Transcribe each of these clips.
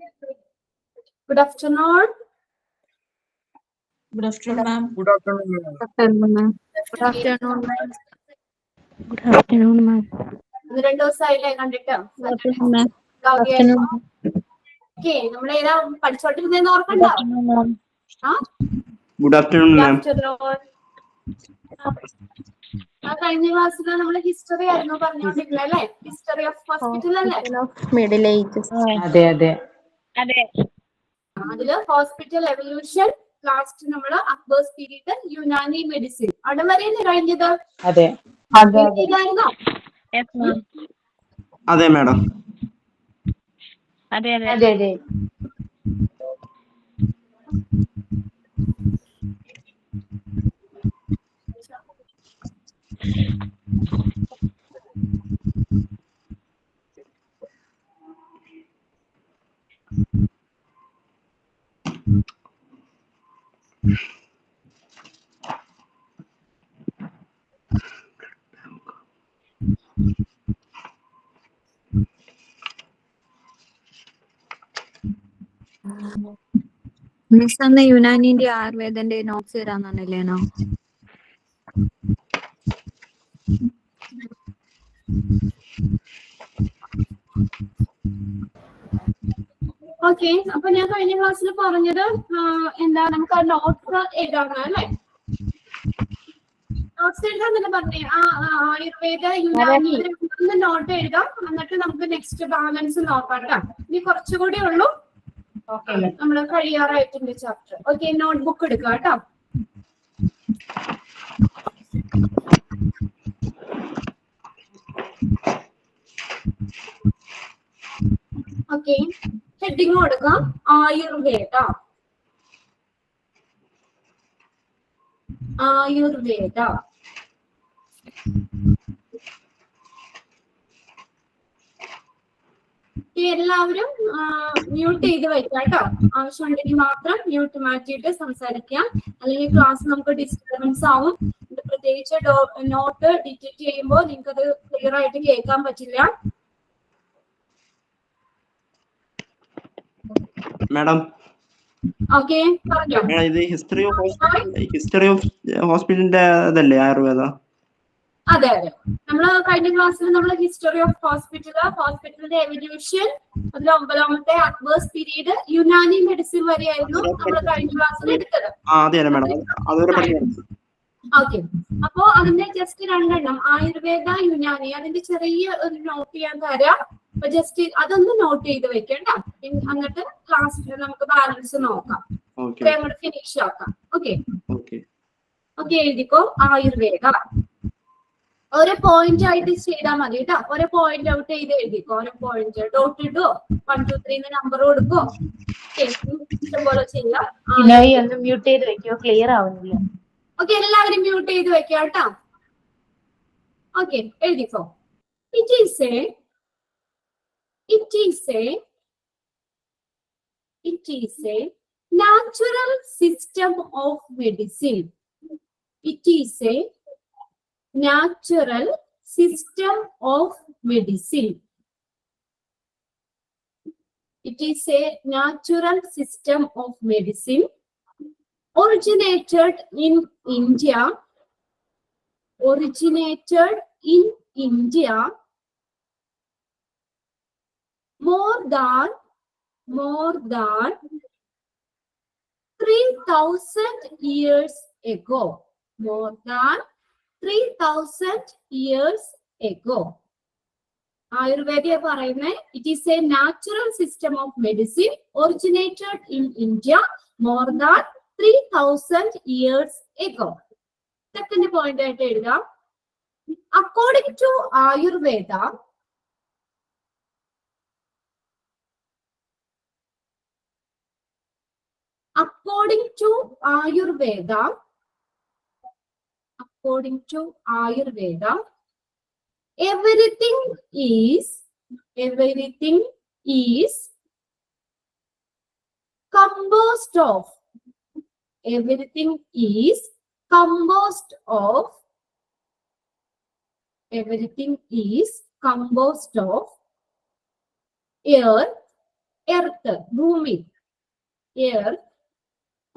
Good afternoon. Good afternoon, ma'am. Good afternoon, ma'am. Good afternoon, ma'am. Good afternoon, ma'am. ഇത് 2 ദിവസമായില്ലേ കണ്ടിട്ട്? Good afternoon, ma'am. Good Okay. afternoon. Okay, നമ്മൾ ഏതാ പഠിച്ചോണ്ടിരുന്നേന്ന് Good ഓർക്കണ്ടോ? afternoon, ma'am. ആ? Good afternoon, Good ma'am. afternoon. കഴിഞ്ഞ ക്ലാസ്സിൽ നമ്മൾ history ആയിരുന്നു പറഞ്ഞോണ്ടിരുന്നത് അല്ലേ? ഹിസ്റ്ററി ഓഫ് ഹോസ്പിറ്റൽ അല്ലേ? Middle ages. അതെ അതെ അതില് ഹോസ്പിറ്റൽ എവല്യൂഷൻ, ലാസ്റ്റ് നമ്മള് അക്ബേഴ്സ് പീരീഡ്, യുനാനി മെഡിസിൻ അവിടെ വരെയല്ലേ കഴിഞ്ഞത്? അതെ ഇതായിരുന്നോ? Yes, ma'am. അതെ മാഡം. അതെ അതെ അതെ അതെ മിസ് അന്ന് യുനാനിന്റെ ആയുർവേദന്റെ നോട്ട്സ് തരാന്നല്ലേ? ഓക്കെ, അപ്പൊ ഞാൻ കഴിഞ്ഞ ക്ലാസ്സിൽ പറഞ്ഞത് എന്താ, നമുക്ക് ആ നോട്ട്സ് എഴുതാം അല്ലേ? നോട്ട്സ് എഴുതാന്നല്ലേ പറഞ്ഞേ? ആയുർവേദ യുനാനി ഒന്ന് നോട്ട് എഴുതാം, എന്നിട്ട് നമുക്ക് നെക്സ്റ്റ് ബാലൻസ് നോക്കാം കേട്ടോ. ഇനി കുറച്ചുകൂടി ഉള്ളൂ നമ്മള് കഴിയാറായിട്ടുണ്ട് ചാപ്റ്റർ. ഓക്കെ, നോട്ട്ബുക്ക് എടുക്കുക കേട്ടോ. ഓക്കെ, ഹെഡിങ് കൊടുക്കാം ആയുർവേദ. ആയുർവേദ. എല്ലാവരും മ്യൂട്ട് ചെയ്ത് വയ്ക്കാം കേട്ടോ. ആവശ്യമുണ്ടെങ്കിൽ മാത്രം മ്യൂട്ട് മാറ്റിയിട്ട് സംസാരിക്കാം, അല്ലെങ്കിൽ ക്ലാസ് നമുക്ക് ഡിസ്റ്റർബൻസ് ആവും. പ്രത്യേകിച്ച് നോട്ട് ഡിറ്റക്ട് ചെയ്യുമ്പോൾ നിങ്ങൾക്ക് അത് ക്ലിയർ ആയിട്ട് കേൾക്കാൻ പറ്റില്ല. മാഡം. ഓക്കെ, പറഞ്ഞോ. ഇത് ഹിസ്റ്ററി ഓഫ് ഹോസ്പിറ്റലിന്റെ അതല്ലേ ആയുർവേദ? അതെ അതെ, നമ്മള് കഴിഞ്ഞ ക്ലാസ്സിൽ നമ്മൾ ഹിസ്റ്ററി ഓഫ് ഹോസ്പിറ്റലിന്റെ എവല്യൂഷൻ, അതിൽ 9ാമത്തെ അക്ബേഴ്സ് പീരീഡ്, യുനാനി മെഡിസിൻ വരെയായിരുന്നു നമ്മൾ കഴിഞ്ഞ ക്ലാസ്സിൽ എടുത്തത്. ഓക്കെ, അപ്പോ അതിന്റെ ജസ്റ്റ് 2 എണ്ണം ആയുർവേദ, യുനാനി, അതിന്റെ ചെറിയ ഒരു നോട്ട് ചെയ്യാൻ തരാം. അപ്പൊ ജസ്റ്റ് അതൊന്ന് നോട്ട് ചെയ്ത് വെക്കണ്ട, എന്നിട്ട് ക്ലാസ്സിൽ നമുക്ക് ബാലൻസ് നോക്കാം, അങ്ങോട്ട് ഫിനിഷ് ആക്കാം. ഓക്കെ ഓക്കെ, എഴുതിക്കോ ആയുർവേദ. ഒരു പോയിന്റ് ആയിട്ട് ചെയ്താൽ മതി കേട്ടോ. ഒരു പോയിന്റ് ഔട്ട് ചെയ്ത് എഴുതിക്കോ. ഒരു പോയിന്റ് ഡോട്ട് ഇട്ടോ 1 2 3 നമ്പർ കൊടുക്കോ. ഇഷ്ടംപോലെ ചെയ്യാം. മ്യൂട്ട് ചെയ്ത് വെക്കോ, ക്ലിയർ ആവുന്നില്ല. ഓക്കെ, എല്ലാവരും മ്യൂട്ട് ചെയ്ത് വെക്കാം കേട്ടോ. ഓക്കെ, എഴുതിക്കോ. It is a natural system of medicine. It is a natural system of medicine. It is a natural system of medicine originated in India. More than 3,000 years ago. More than 3,000 years ago. Ayurveda പറയുന്നത് it is a natural system of medicine originated in India more than 3,000 years ago. Second point ആയിട്ട് എഴുതാം. According to Ayurveda, everything is composed of air, earth ഭൂമി, earth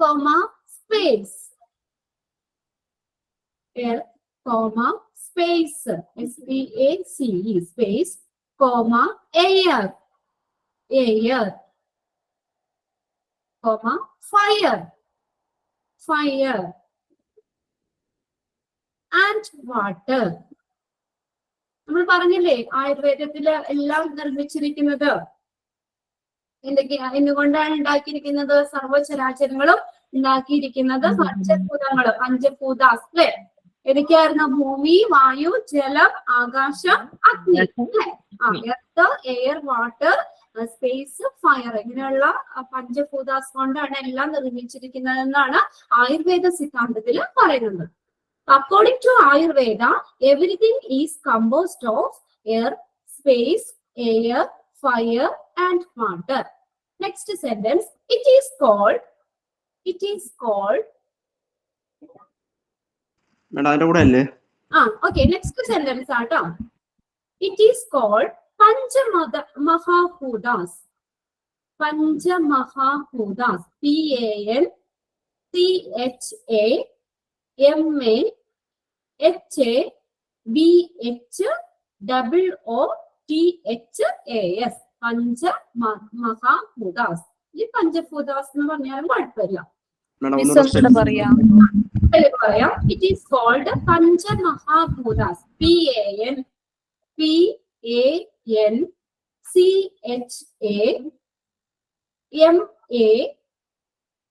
comma space, earth comma space, SPACE space comma air, air comma fire, fire and water. നമ്മൾ പറഞ്ഞില്ലേ ആയുർവേദത്തില് എല്ലാം നിർമ്മിച്ചിരിക്കുന്നത് എന്തൊക്കെയാ, എന്തുകൊണ്ടാണ് ഉണ്ടാക്കിയിരിക്കുന്നത്? സർവ്വചരാചരങ്ങളും ഉണ്ടാക്കിയിരിക്കുന്നത് പഞ്ചഭൂതങ്ങൾ, പഞ്ചഭൂതാസ് അല്ലെ? ഏതൊക്കെയായിരുന്നു? ഭൂമി, വായു, ജലം, ആകാശം, അഗ്നി അല്ലെ? Earth, air, water, space, fire ഇങ്ങനെയുള്ള പഞ്ചഭൂതാസ് കൊണ്ടാണ് എല്ലാം നിർമ്മിച്ചിരിക്കുന്നത് എന്നാണ് ആയുർവേദ സിദ്ധാന്തത്തിൽ പറയുന്നത്. According to Ayurveda, everything is composed of air, space, air, fire, and water. Next sentence, it is called. Madam അതിന്റെ കൂടെ അല്ലേ? Okay, next sentence ആട്ടോ. It is called Panchamahabhutas. Panchamahabhutas. PANCHAMAHBHOOTHAS. പഞ്ചമഹാഭൂതാസ്. ഈ പഞ്ചഭൂതാസ് എന്ന് പറഞ്ഞാലും കുഴപ്പമില്ല. മേഡം മിസ് ഒന്നുകൂടെ പറയാം. പറയാം. It is called Panchamahabhutas.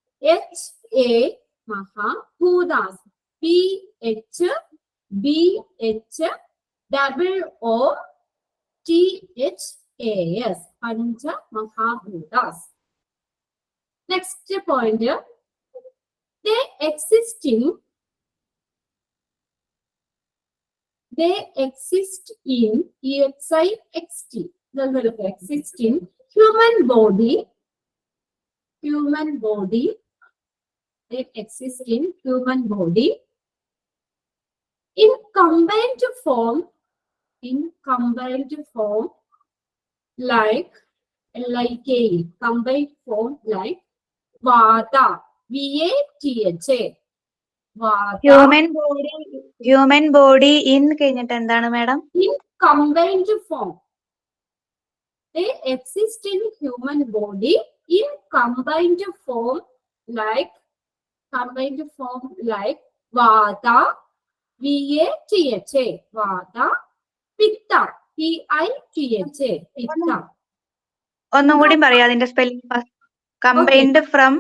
PANCHAMAHA Mahabhutas. PHBHOOTHAS. Pancha Mahabhutas. Next point. They exist in exist in human body. They exist in human body in combined form like combined form like Vata, VATHA. Human body in കഴിഞ്ഞിട്ട് എന്താണ് madam? In combined form. They exist in human body in combined form like Vata, VATHA. Vata, Pitta, PITHA. Pitta. ഒന്നും കൂടി പറയാം അതിന്റെ spelling. Combined from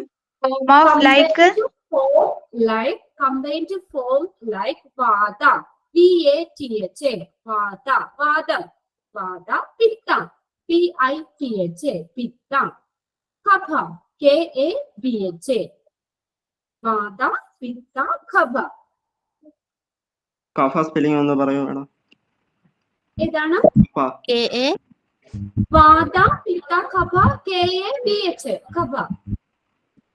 form of like Combined form like Vata, VATHA. Vata, Vata, Pitta, PITHA. Pitta. Kapha, KABHA. Vata, Pitta, Kapha. Kapha spelling ഒന്ന് പറയൂ madam. ഏതാണ്? AA Vata, Pitta, Kapha, KABHA. Kapha.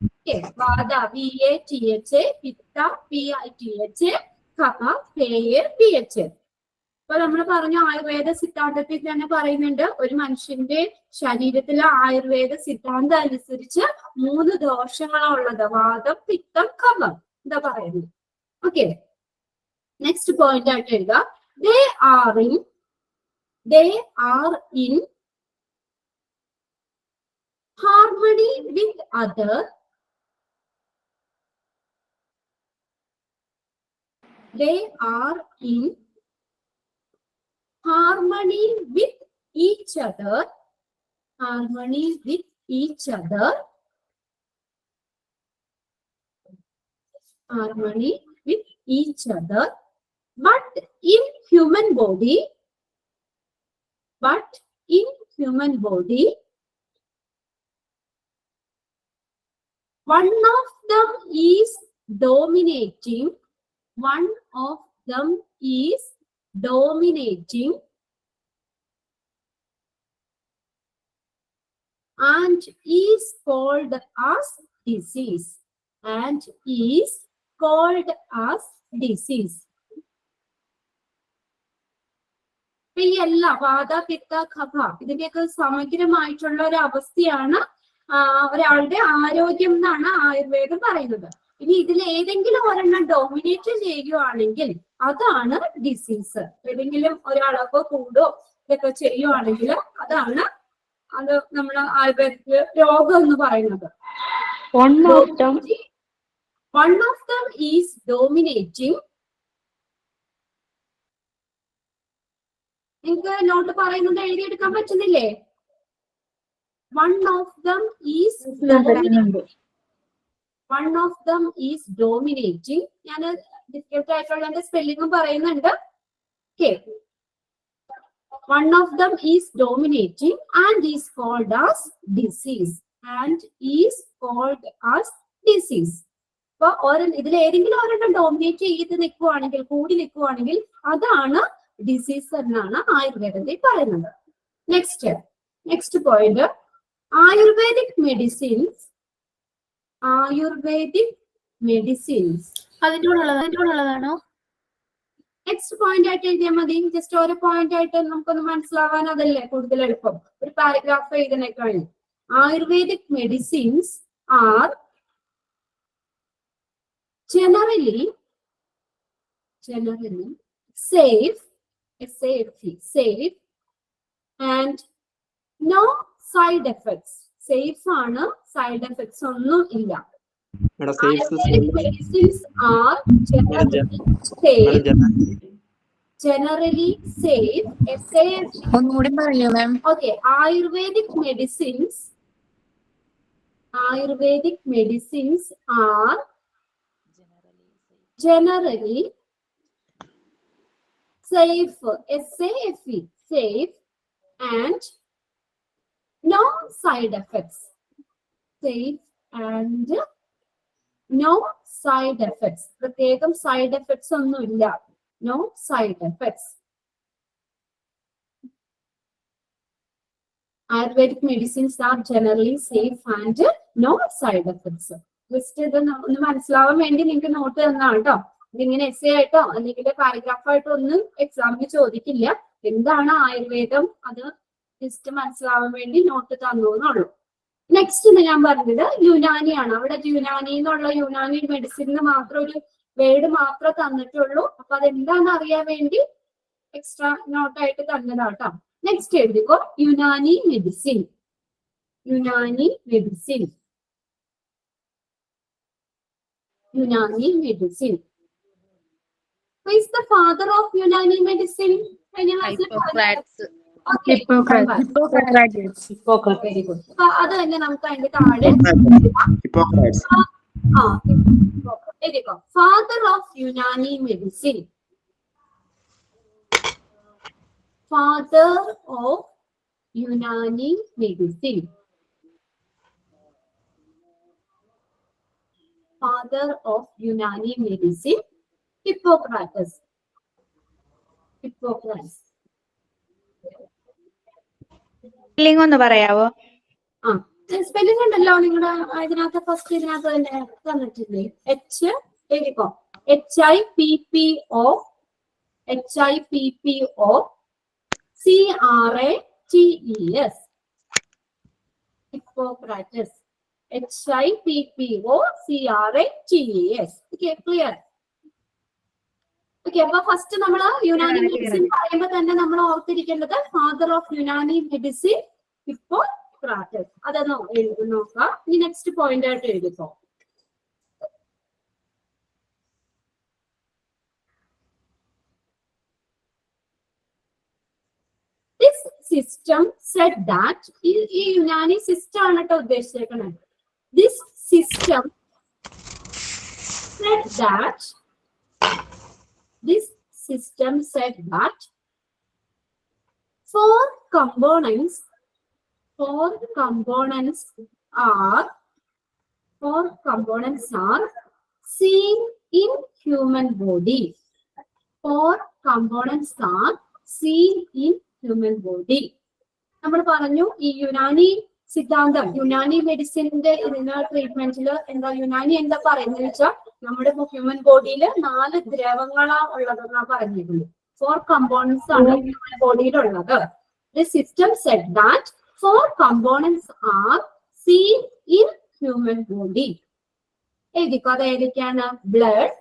Okay. Vata, VATHA. Pitta, PITHA. Kapha, KABHA. അപ്പൊ നമ്മൾ പറഞ്ഞ ആയുർവേദ സിദ്ധാന്തത്തിൽ തന്നെ പറയുന്നുണ്ട്, ഒരു മനുഷ്യന്റെ ശരീരത്തിലെ ആയുർവേദ സിദ്ധാന്തം അനുസരിച്ച് 3 ദോഷങ്ങളുള്ളത്. വാതം, പിത്തം, കഫം. എന്താ പറയുന്നത്? ഓക്കെ, നെക്സ്റ്റ് പോയിന്റ് ആയിട്ട് എഴുതുക. They are in harmony with other. They are in harmony with each other. Harmony with each other. Harmony with each other. But in human body, one of them is dominating. One of them is dominating and is called as disease. And is called as disease. അപ്പൊ ഈ എല്ലാ വാത പിത്ത കഫ ഇതിന്റെയൊക്കെ സമഗ്രമായിട്ടുള്ള ഒരു അവസ്ഥയാണ് ഒരാളുടെ ആരോഗ്യം എന്നാണ് ആയുർവേദം പറയുന്നത്. ഇനി ഇതിൽ ഏതെങ്കിലും ഒരെണ്ണം ഡോമിനേറ്റ് ചെയ്യുകയാണെങ്കിൽ അതാണ് ഡിസീസ്. ഏതെങ്കിലും ഒരാളൊക്കെ കൂടോ ഇതൊക്കെ ചെയ്യുവാണെങ്കിൽ അതാണ് അത് നമ്മൾ ആയുർവേദത്തില് രോഗം എന്ന് പറയുന്നത്. One of them. One of them is dominating. നിങ്ങൾക്ക് നോട്ട് പറയുന്നത് എഴുതിയെടുക്കാൻ പറ്റുന്നില്ലേ? One of them is dominating. One of them is dominating. ഞാൻ ഡിഫിക്കൽട്ട് ആയിട്ടുള്ള സ്പെല്ലിംഗും പറയുന്നുണ്ട്. Okay. One of them is dominating and is called as disease. And is called as disease. അപ്പൊ ഇതിൽ ഏതെങ്കിലും ഒരെണ്ണം ഡോമിനേറ്റ് ചെയ്ത് നിൽക്കുവാണെങ്കിൽ കൂടി നിൽക്കുവാണെങ്കിൽ അതാണ് ഡിസീസ് എന്നാണ് ആയുർവേദത്തിൽ പറയുന്നത്. Next point ayurvedic medicines. അതിന്റെ ഉള്ളതാണോ? നെക്സ്റ്റ് പോയിന്റ് ആയിട്ട് എഴുതിയാൽ മതി. ജസ്റ്റ് ഓരോ പോയിന്റ് ആയിട്ട് നമുക്കൊന്ന് മനസ്സിലാവാൻ അതല്ലേ കൂടുതൽ എളുപ്പം. ഒരു പാരഗ്രാഫ് എഴുതുന്നേക്കാൾ ayurvedic medicines are generally safe and no side effects. Safe ആണ്, side effects ഒന്നും ഇല്ല. Ayurvedic medicines are generally safe. ഒന്നുകൂടി പറയൂ മാം. Okay, Ayurvedic medicines are generally safe, safe and no side effects. Safe and no side effects. പ്രത്യേകം side effects ഒന്നുമില്ല. No side effects. Ayurvedic medicines are generally safe and no side effects. Just ഇത് ഒന്ന് മനസ്സിലാവാൻ വേണ്ടി നിങ്ങൾക്ക് not തന്നാണ് കേട്ടോ. ഇതിങ്ങനെ എസ്സേ ആയിട്ടോ അല്ലെങ്കിൽ പാരഗ്രാഫ് ആയിട്ടോ ഒന്നും എക്സാമിന് ചോദിക്കില്ല. എന്താണ് ആയുർവേദം അത് ജസ്റ്റ് മനസ്സിലാവാൻ വേണ്ടി നോട്ട് തന്നു എന്നുള്ളൂ. നെക്സ്റ്റ് ഞാൻ പറഞ്ഞത് യുനാനിയാണ്. അവിടെ യുനാനി എന്നുള്ള യുനാനി മെഡിസിന് മാത്രം ഒരു വേർഡ് മാത്രമേ തന്നിട്ടുള്ളൂ. അപ്പൊ അതെന്താണെന്ന് അറിയാൻ വേണ്ടി എക്സ്ട്രാ നോട്ടായിട്ട് തന്നതാട്ടോ. നെക്സ്റ്റ് എഴുതിക്കോ Unani medicine. Unani medicine. Who is the father of Unani medicine? Hippocrates. Okay. Hippocrates. Very good. അത് തന്നെ നമുക്ക് അതിന്റെ താഴെ Hippocrates. Father of Unani medicine. Father of Unani medicine. Father of Unani medicine, Hippocrates. Spelling ഒന്ന് പറയാവോ? Spelling ഉണ്ടല്ലോ നിങ്ങളുടെ ഇതിനകത്ത് ഫസ്റ്റ് ഇതിനകത്ത് തന്നെ തന്നിട്ടില്ലേ? എഴുതിക്കോ HIPPO CRATES. Hippocrates. HIPPOCRATES. Okay, clear. Okay, അപ്പൊ ഫസ്റ്റ് നമ്മൾ യുനാനി മെഡിസിൻ പറയുമ്പോൾ തന്നെ നമ്മൾ ഓർത്തിരിക്കേണ്ടത് father of Unani medicine Hippocrates. അതൊന്ന് നോക്കാം. ഇനി നെക്സ്റ്റ് പോയിന്റ് ആയിട്ട് എഴുതിക്കോ. This system said that ഈ യുനാനി സിസ്റ്റം ആണ് കേട്ടോ ഉദ്ദേശിച്ചേക്കുന്നത്. This system said that four components are seen in human body. Four components are seen in human body. നമ്മൾ പറഞ്ഞു ഈ യുനാനി സിദ്ധാന്തം യുനാനി മെഡിസിന്റെ ട്രീറ്റ്മെന്റിൽ എന്താ യുനാനി എന്താ പറയുന്നത് വെച്ചാൽ നമ്മുടെ ഹ്യൂമൻ ബോഡിയിൽ 4 ദ്രവങ്ങളാ ഉള്ളതെന്നാ പറഞ്ഞിരുന്നു. 4 components ആണ് ബോഡിയിലുള്ളത്. The system said that 4 components are seen in human body. എഴുതിക്കോ, അത് ഏതൊക്കെയാണ്? ബ്ലഡ്,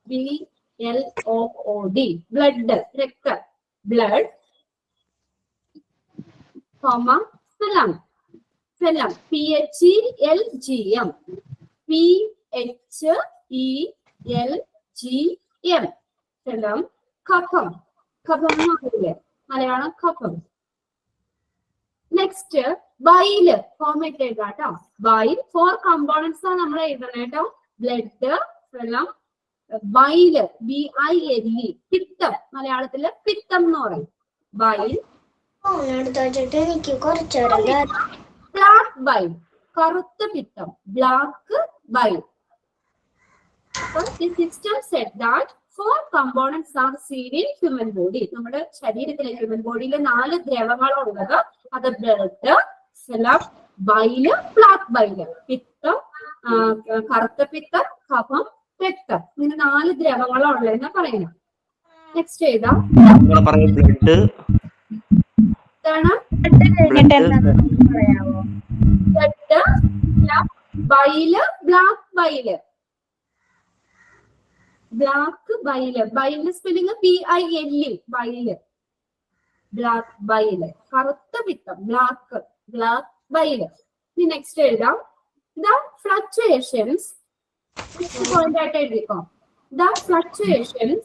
BLOOD, ബ്ലഡ്, രക്തം, ബ്ലഡ്, ഫെലം, ഫെലം, PHELGM, PHELGM, ഫെലം, കഫം, കഫം എന്ന് പറയില്ലേ മലയാളം, കഫം. നെക്സ്റ്റ് ബൈല്, ഫോർമാറ്റ് എഴുതാം കേട്ടോ. ബൈൽ 4 കമ്പോണൻസ് ആണ് നമ്മൾ എഴുതണം കേട്ടോ. ബ്ലഡ്, ഫെലം, ബൈല്, BILE, പിത്തം, മലയാളത്തില് പിത്തം എന്ന് പറയും. ബൈൽ, എനിക്ക് കുറച്ചേരം ബ്ലാക്ക് ബൈൽ, കറുത്ത പിത്തം, black bile. The system said that 4 components are seen in human body. നമ്മുടെ ശരീരത്തിലെ ഹ്യൂമൻ ബോഡിയിൽ 4 ദ്രവങ്ങളുള്ളത്. അത് ബ്ലഡ്, ഫെലം, ബൈല്, ബ്ലാക്ക് ബൈല്, പിത്തം, കറുത്ത പിത്തം, കഫം, രക്തം, ഇങ്ങനെ 4 ദ്രവങ്ങളുള്ളതെന്ന് പറയുന്നു. നെക്സ്റ്റ് ഏതാ? ബ്ലഡ്, ഇതാണ് പറയാമോ? Blood, bile, black bile, black bile, ബൈലിന്റെ spelling BILE, bile, black bile, കറുത്ത പിത്തം, ബ്ലാക്ക്, ബ്ലാക്ക് ബൈല്. ഇനി നെക്സ്റ്റ് എഴുതാം. The fluctuations, പോയിന്റ് ആയിട്ട് എഴുതിക്കോ. The fluctuations,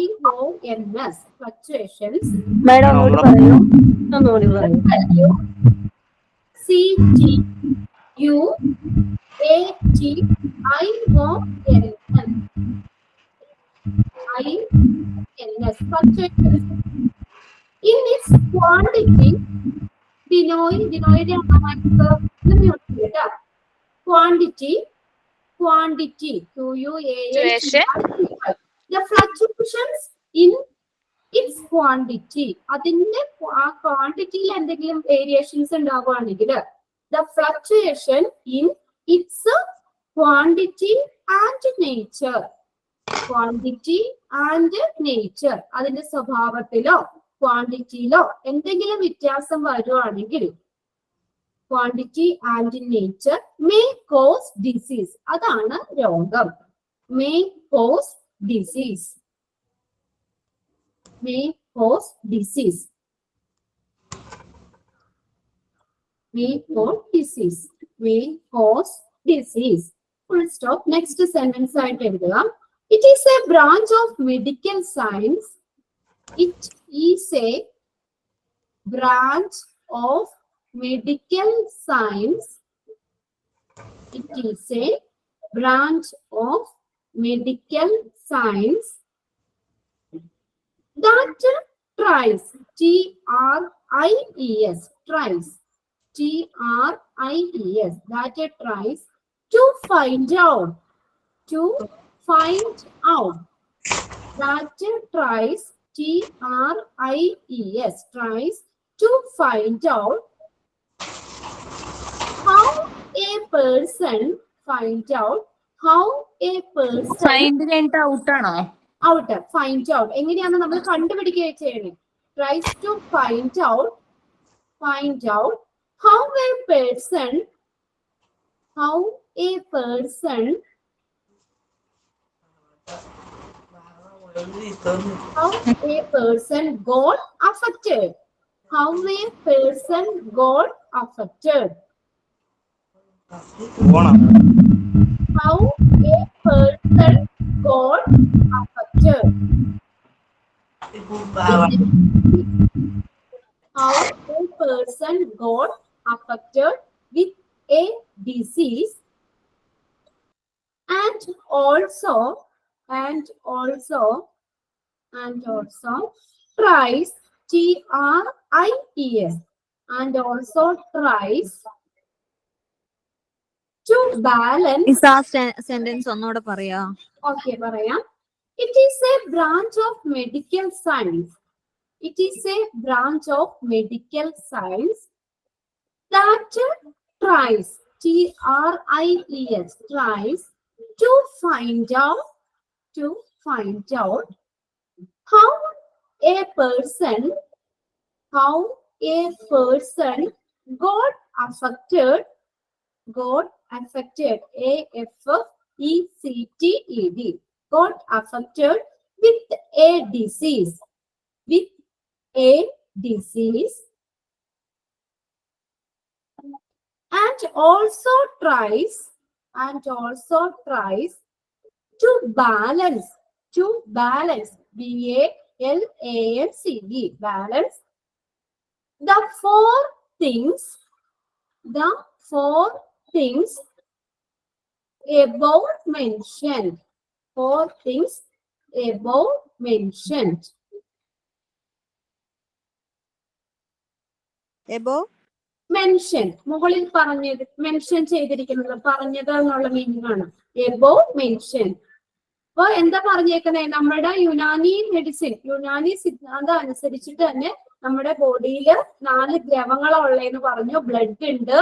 FLUCTUATIONS, fluctuations, madam ഒന്നുകൂടി പറയൂ. CTUATIONS, fluctuations in its quantity, quantity, the fluctuations in its quantity, അതിന്റെ ആ ക്വാണ്ടിറ്റിയിൽ എന്തെങ്കിലും വേരിയേഷൻസ് ഉണ്ടാവുകയാണെങ്കിൽ the fluctuation in its quantity and nature, quantity and nature, അതിന്റെ സ്വഭാവത്തിലോ ക്വാണ്ടിറ്റിയിലോ എന്തെങ്കിലും വ്യത്യാസം വരുവാണെങ്കിൽ quantity and nature may cause disease, അതാണ് രോഗം. may cause disease, may cause disease, may cause disease, may cause disease, full stop. Next sentence ആയിട്ട് എഴുതുക. It is a branch of medical science. It is a branch of medical science. It is a branch of medical science that tries, TRIES, tries, TRIES, that tries to find out, to find out, that tries, TRIES, tries to find out how a person, find out how a person, find കഴിഞ്ഞിട്ട് ഔട്ടാണോ? Out, find out എങ്ങനെയാണ് നമ്മൾ കണ്ടുപിടിക്കുകയും ചെയ്യണേ. tries to find out how a person, how a person got affected, how a person got affected, how a person got affected, how a person got affected with a disease, and also tries, TRIES, and also tries to balance. Miss ആ sentence ഒന്നുകൂടെ പറയാ? Okay, പറയാം. It is a branch of medical science. It is a branch of medical science that tries, TRIES, tries to find out how a person got affected, AFFECTED, got affected with a disease, and also tries to balance, balance the four things above mentioned. Mention മുകളിൽ പറഞ്ഞത് mention ചെയ്തിരിക്കുന്നത് പറഞ്ഞത് എന്നുള്ള meaning ആണ് above mention. അപ്പൊ എന്താ പറഞ്ഞേക്കുന്നത്, നമ്മുടെ യുനാനി സിദ്ധാന്തം അനുസരിച്ചിട്ട് തന്നെ നമ്മുടെ ബോഡിയിൽ 4 ദ്രവങ്ങളുള്ളതെന്ന് പറഞ്ഞു. ബ്ലഡ് ഉണ്ട്,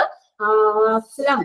ഫ്ലം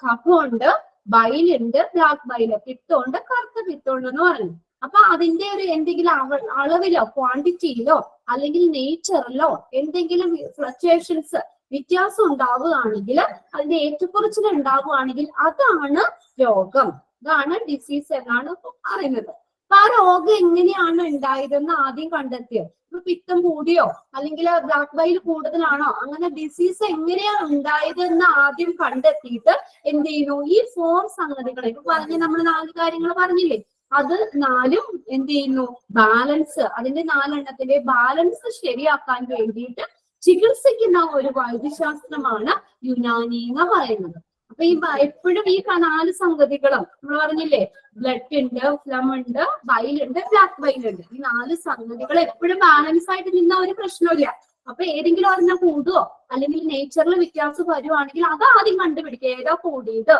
കഫമുണ്ട്, ബൈലുണ്ട്, ബ്ലാക്ക് ബൈല്, പിത്തമുണ്ട്, കറുത്ത പിത്തമുണ്ട് എന്ന് പറഞ്ഞു. അപ്പൊ അതിന്റെ ഒരു എന്തെങ്കിലും അളവിലോ ക്വാണ്ടിറ്റിയിലോ അല്ലെങ്കിൽ നേച്ചറിലോ എന്തെങ്കിലും ഫ്ലക്ച്വേഷൻസ് വ്യത്യാസം ഉണ്ടാവുകയാണെങ്കിൽ, അതിന്റെ ഏറ്റക്കുറച്ചിൽ ഉണ്ടാവുകയാണെങ്കിൽ അതാണ് രോഗം, അതാണ് ഡിസീസ് എന്നാണ് പറയുന്നത്. അപ്പൊ ആ രോഗം എങ്ങനെയാണ് ഉണ്ടായതെന്ന് ആദ്യം കണ്ടെത്തിയത്. ഇപ്പൊ പിത്തം കൂടിയോ അല്ലെങ്കിൽ ബ്ലാക്ക് ബൈൽ കൂടുതലാണോ, അങ്ങനെ ഡിസീസ് എങ്ങനെയാണ് ഉണ്ടായതെന്ന് ആദ്യം കണ്ടെത്തിയിട്ട് എന്ത് ചെയ്യുന്നു, ഈ 4 സംഗതികളെ പറഞ്ഞ നമ്മൾ 4 കാര്യങ്ങൾ പറഞ്ഞില്ലേ, അത് 4ഉം എന്ത് ചെയ്യുന്നു, ബാലൻസ്, അതിന്റെ 4 എണ്ണത്തിന്റെ ബാലൻസ് ശരിയാക്കാൻ വേണ്ടിയിട്ട് ചികിത്സിക്കുന്ന ഒരു വൈദ്യശാസ്ത്രമാണ് യുനാനി എന്ന് പറയുന്നത്. അപ്പൊ ഈ എപ്പോഴും ഈ 4 സംഗതികളും നമ്മൾ പറഞ്ഞില്ലേ, ബ്ലഡ് ഉണ്ട്, ഫ്ലം ഉണ്ട്, ബൈലുണ്ട്, ബ്ലാക്ക് ബൈലുണ്ട്, ഈ 4 സംഗതികൾ എപ്പോഴും ബാലൻസ് ആയിട്ട് നിന്ന ഒരു പ്രശ്നമില്ല. അപ്പൊ ഏതെങ്കിലും ഒരെണ്ണം കൂടുവോ അല്ലെങ്കിൽ നേച്ചറിൽ വ്യത്യാസം വരുവാണെങ്കിൽ അത് ആദ്യം കണ്ടുപിടിക്കുക, ഏതാ കൂടിയത്,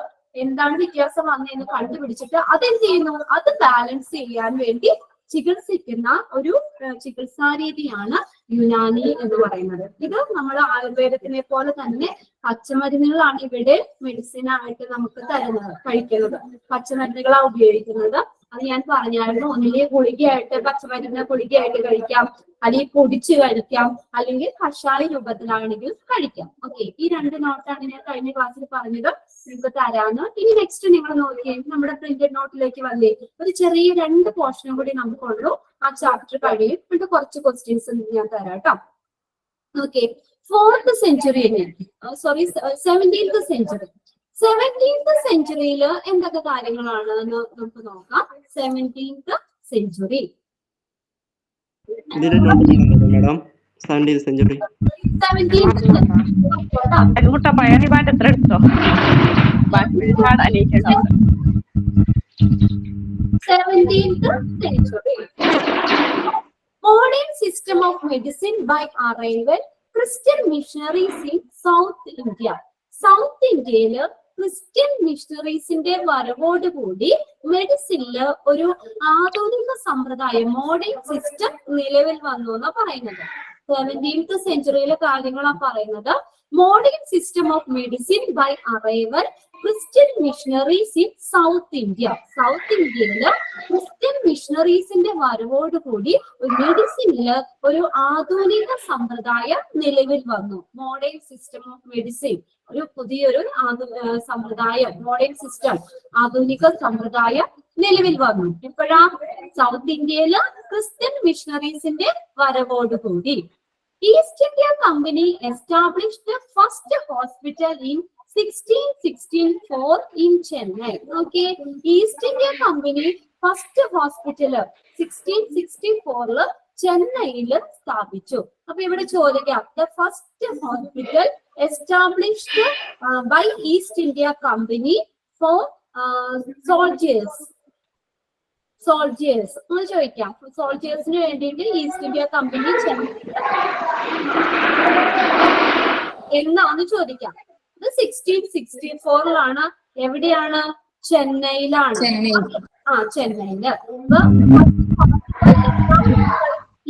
എന്താണ് വ്യത്യാസം വന്നതെന്ന് കണ്ടുപിടിച്ചിട്ട് അതെന്ത് ചെയ്യുന്നു, അത് ബാലൻസ് ചെയ്യാൻ വേണ്ടി ചികിത്സിക്കുന്ന ഒരു ചികിത്സാ രീതിയാണ് യുനാനി എന്ന് പറയുന്നത്. ഇത് നമ്മൾ ആയുർവേദത്തിനെ പോലെ തന്നെ പച്ചമരുന്നുകളാണ് ഇവിടെ മെഡിസിൻ ആയിട്ട് നമുക്ക് തരുന്നത്, കഴിക്കുന്നത്. പച്ചമരുന്നുകളാണ് ഉപയോഗിക്കുന്നത്. അത് ഞാൻ പറഞ്ഞായിരുന്നു. ഒന്നിലെ ഗുളികയായിട്ട്, പച്ചമരുന്ന് ഗുളികയായിട്ട് കഴിക്കാം, അല്ലെങ്കിൽ പൊടിച്ച് കഴിക്കാം, അല്ലെങ്കിൽ കഷായ രൂപത്തിലാണെങ്കിൽ കഴിക്കാം. ഓക്കെ, ഈ 2 നോട്ടാണ് ഞാൻ കഴിഞ്ഞ ക്ലാസ്സിൽ പറഞ്ഞത്, നിങ്ങൾക്ക് തരാന്ന്. ഇനി നെക്സ്റ്റ് നിങ്ങൾ നോക്കിയേ, നമ്മുടെ പ്രിന്റഡ് നോട്ടിലേക്ക് വന്നേ, ഒരു ചെറിയ 2 പോർഷനും കൂടി നമുക്കുള്ളൂ, ആ ചാപ്റ്റർ കഴിയും. എന്നിട്ട് കുറച്ച് ക്വസ്റ്റ്യൻസ് ഞാൻ തരാം കേട്ടോ. Okay, 4th century, sorry 17th century. 17th centuryയിൽ എന്തൊക്കെ കാര്യങ്ങളാണ് എന്ന് നമുക്ക് നോക്കാം. 17th century. Madam 17th century. 17th century. Modern system of medicine by arrival Christian missionaries in South India. South ഇന്ത്യയില് ക്രിസ്ത്യൻ മിഷണറീസിന്റെ വരവോടുകൂടി മെഡിസിനില് ഒരു ആധുനിക സമ്പ്രദായം, മോഡേൺ സിസ്റ്റം നിലവിൽ വന്നു എന്ന് പറയുന്നത്. 17th centuryയിലെ കാര്യങ്ങളാണ് പറയുന്നത്. Modern system of medicine by arrival Christian missionaries in South India. South ഇന്ത്യയില് ക്രിസ്ത്യൻ മിഷണറീസിന്റെ വരവോടുകൂടി മെഡിസിനില് ഒരു ആധുനിക സമ്പ്രദായം നിലവിൽ വന്നു. മോഡേൺ സിസ്റ്റം ഓഫ് മെഡിസിൻ, ഒരു പുതിയൊരു സമ്പ്രദായം, മോഡേൺ സിസ്റ്റം, ആധുനിക സമ്പ്രദായം നിലവിൽ വന്നു. ഇപ്പോഴാ സൗത്ത് ഇന്ത്യയില് ക്രിസ്ത്യൻ മിഷണറീസിന്റെ വരവോടുകൂടി. East India Company established the first hospital in 1664 in Chennai. Okay, East India Company first hospital 1664 ചെന്നൈയില് സ്ഥാപിച്ചു. അപ്പൊ ഇവിടെ ചോദിക്കാം, the first hospital established by East India Company for soldiers ഒന്ന് ചോദിക്കാം. സോൾജേഴ്സിന് വേണ്ടിയിട്ട് ഈസ്റ്റ് ഇന്ത്യ കമ്പനി എന്നാന്ന് ചോദിക്കാം. ഇത് 1664 എവിടെയാണ്? ചെന്നൈയിലാണ്. ചെന്നൈയില്.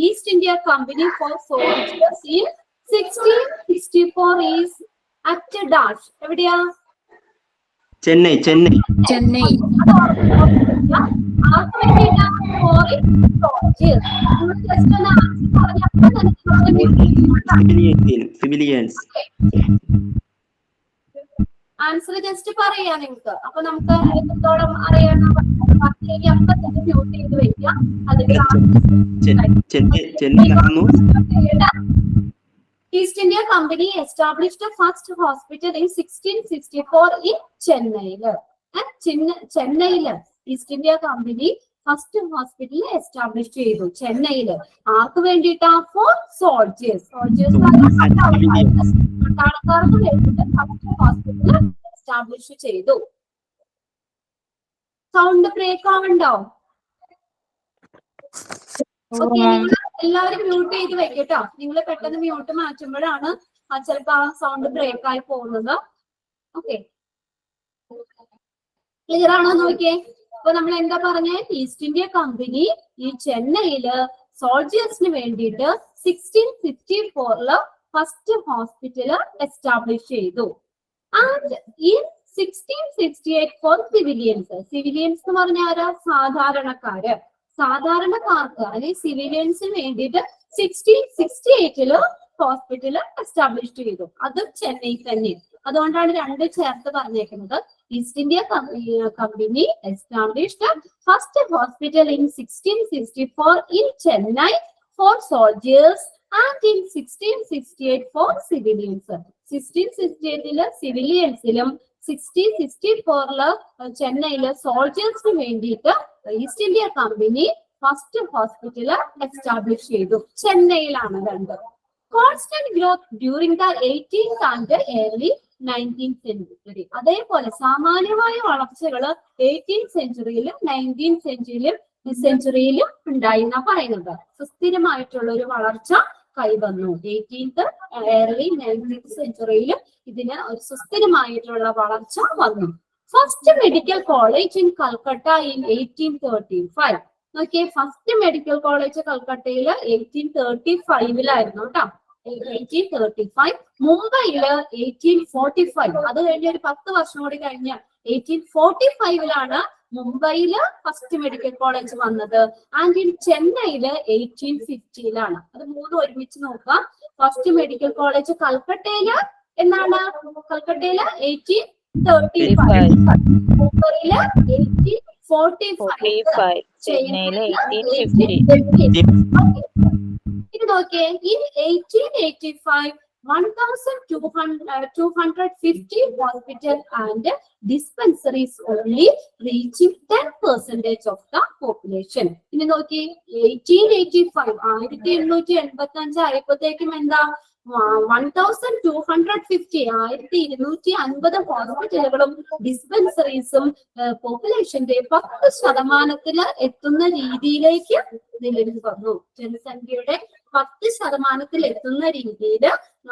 East India company for soldiers in 1664 is at dash. എവിടെയാ? ചെന്നൈ ചെന്നൈ ചെന്നൈ. അത് ഓർമ്മിക്കുക. ആർക്ക് വേണ്ടിയിട്ടാണ് ഫോറിൻ സോൾജേഴ്സ്? നമ്മൾ ജസ്റ്റ് ഒന്ന് ആൻസർ പറഞ്ഞപ്പോൾ തന്നെ സിവിലിയൻസ് ആൻസർ ജസ്റ്റ് പറയാ നിങ്ങൾക്ക്. അപ്പൊ നമുക്ക് എത്രത്തോളം അറിയണം അപ്പൊ തന്നെ മ്യൂട്ട് ചെയ്ത് വെക്കുക. അതിന്റെ ചെന്നൈ നടന്നു. East India Company established the first hospital in 1664 in Chennai. ചെന്നൈയില് east India company first hospital establish ചെയ്തു ചെന്നൈയില്. ആർക്ക് വേണ്ടിയിട്ടാ? For soldiers. പട്ടാളക്കാർക്ക് വേണ്ടിയിട്ട് ഫസ്റ്റ് ഹോസ്പിറ്റൽ എസ്റ്റാബ്ലിഷ് ചെയ്തു. സൗണ്ട് ബ്രേക്ക് ആവണ്ടോ? ഓക്കെ, നിങ്ങൾ എല്ലാവരും മ്യൂട്ട് ചെയ്ത് വെക്കട്ടോ. നിങ്ങൾ പെട്ടെന്ന് മ്യൂട്ട് മാറ്റുമ്പോഴാണ് ചിലപ്പോ ആ സൗണ്ട് ബ്രേക്ക് ആയി പോകുന്നത്. ഓക്കെ, ക്ലിയർ ആണോ നോക്കിയേ? അപ്പൊ നമ്മൾ എന്താ പറഞ്ഞേ? ഈസ്റ്റ് ഇന്ത്യ കമ്പനി ഈ ചെന്നൈയില് സോൾജേഴ്സിന് വേണ്ടിയിട്ട് 1654 ഫസ്റ്റ് ഹോസ്പിറ്റല് എസ്റ്റാബ്ലിഷ് ചെയ്തു. ആൻഡ് ഈ 1668 ഫോർ സിവിലിയൻസ്. സിവിലിയൻസ് എന്ന് പറഞ്ഞാൽ ആരാ? സാധാരണക്കാര്. സാധാരണക്കാർക്ക് അല്ലെങ്കിൽ സിവിലിയൻസിന് വേണ്ടിയിട്ട് 1668 ഹോസ്പിറ്റൽ എസ്റ്റാബ്ലിഷ് ചെയ്തു. അതും ചെന്നൈ തന്നെ. അതുകൊണ്ടാണ് രണ്ട് ചേർത്ത് പറഞ്ഞേക്കുന്നത്. East India Company established first hospital in 1664 in Chennai for soldiers and in 1668 for civilians. 1668 സിവിലിയൻസിലും 1664 ചെന്നൈയില് സോൾജേഴ്സിന് വേണ്ടിയിട്ട് East India company first hospital establish ചെയ്തു. ചെന്നൈയിലാണ് രണ്ടും. Constant growth during the 18th and early 19th century. അതേപോലെ സാമാന്യമായ വളർച്ചകള് 18th സെഞ്ചുറിയിലും 19th സെഞ്ചുറിയിലും ഉണ്ടായി എന്നാ പറയുന്നത്. സുസ്ഥിരമായിട്ടുള്ള ഒരു വളർച്ച കൈവന്നു. 18th early 19th സെഞ്ചുറിയിലും ഇതിന് ഒരു സുസ്ഥിരമായിട്ടുള്ള വളർച്ച വന്നു. First medical college in Calcutta in 1835. നോക്കിയേ, ഫസ്റ്റ് മെഡിക്കൽ കോളേജ് കൽക്കട്ടയില് 1835 കേട്ടോ. 1835. മുംബൈയില് 1845. അത് കഴിഞ്ഞ ഒരു 10 വർഷം കൂടി കഴിഞ്ഞ 1845 മുംബൈയില് ഫസ്റ്റ് മെഡിക്കൽ കോളേജ് വന്നത്. ആൻഡ് ഇൻ ചെന്നൈയില് 1850. അത് മൂന്നും ഒരുമിച്ച് നോക്കാം. ഫസ്റ്റ് മെഡിക്കൽ കോളേജ് കൽക്കട്ടയില് എന്നാണ്? കൽക്കട്ടയില് 1835, മുംബൈയില് 1845, ചെന്നൈയില് 1850. ഇത് നോക്കിയേ, in 1885 1250 hospital and dispensaries only reaching 10% of the population. ഇനി നോക്കി 1885 1885 ആയപ്പോഴത്തേക്കും എന്താ 1250 1250 ഹോസ്പിറ്റലുകളും ഡിസ്പെൻസറീസും പോപ്പുലേഷന്റെ 10% എത്തുന്ന രീതിയിലേക്ക് നിലവിൽ വന്നു. ജനസംഖ്യയുടെ 10% എത്തുന്ന രീതിയിൽ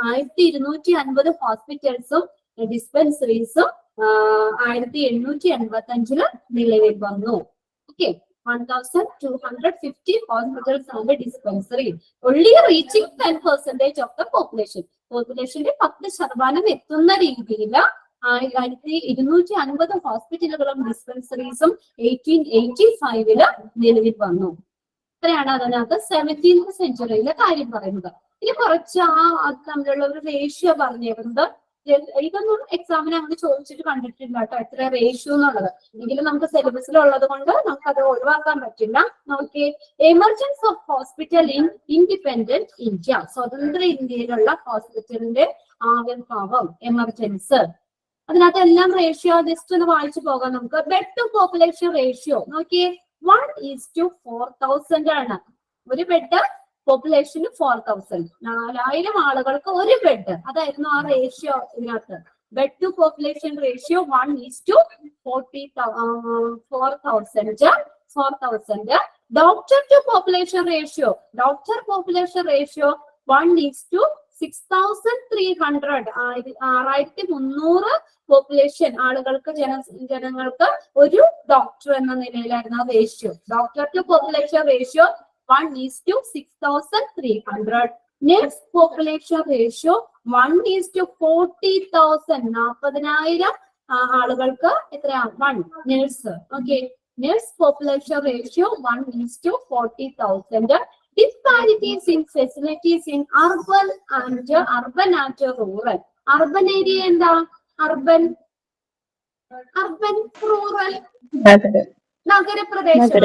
1250 ഹോസ്പിറ്റൽസും ഡിസ്പെൻസറീസും 1885 നിലവിൽ വന്നു. Okay, 1250 hospitals and dispensary only reaching 10% of the population. പോപ്പുലേഷന്റെ 10% എത്തുന്ന രീതിയിൽ 1250 ഹോസ്പിറ്റലുകളും ഡിസ്പെൻസറീസും 1885 നിലവിൽ വന്നു. ഇത്രയാണ് അതിനകത്ത് 17th സെഞ്ചുറിയിലെ കാര്യം പറയുന്നത്. ഇനി കുറച്ച് അത് തമ്മിലുള്ള ഒരു റേഷ്യോ പറഞ്ഞേക്കുന്നത്. ഇതൊന്നും എക്സാമിന് അങ്ങനെ ചോദിച്ചിട്ട് കണ്ടിട്ടില്ല കേട്ടോ, എത്ര റേഷ്യോ എന്നുള്ളത്. എങ്കിലും നമുക്ക് സിലബസിലുള്ളത് കൊണ്ട് നമുക്ക് അത് ഒഴിവാക്കാൻ പറ്റില്ല. നോക്കിയേ, emergence of hospital in independent India. സ്വതന്ത്ര ഇന്ത്യയിലുള്ള ഹോസ്പിറ്റലിന്റെ ആവിർഭാവം, എമർജൻസ്. അതിനകത്ത് എല്ലാം റേഷ്യോ ജസ്റ്റ് ഒന്ന് വായിച്ചു പോകാം നമുക്ക്. ബെഡ് ടു പോപ്പുലേഷൻ റേഷ്യോ നോക്കിയേ, 1:4000 ആണ്. ഒരു ബെഡ് പോപ്പുലേഷന് 4000, 4000 ആളുകൾക്ക് ഒരു ബെഡ്. അതായിരുന്നു ആ റേഷ്യോ ഇതിനകത്ത്. Bed to population ratio 1:4000. Doctor to population ratio, doctor population ratio 1:6300. 6300 population ആളുകൾക്ക് ജനങ്ങൾക്ക് ഒരു ഡോക്ടർ എന്ന നിലയിലായിരുന്നു ആ ratio. Doctor to population ratio 1:6300. Nurse population ratio 1:40,000. 40,000 ആളുകൾക്ക് എത്രയാ 1 nurse. Okay, nurse population ratio 1:40,000. Disparities in facilities in urban and rural. Urban area എന്താ? urban rural നഗരപ്രദേശം.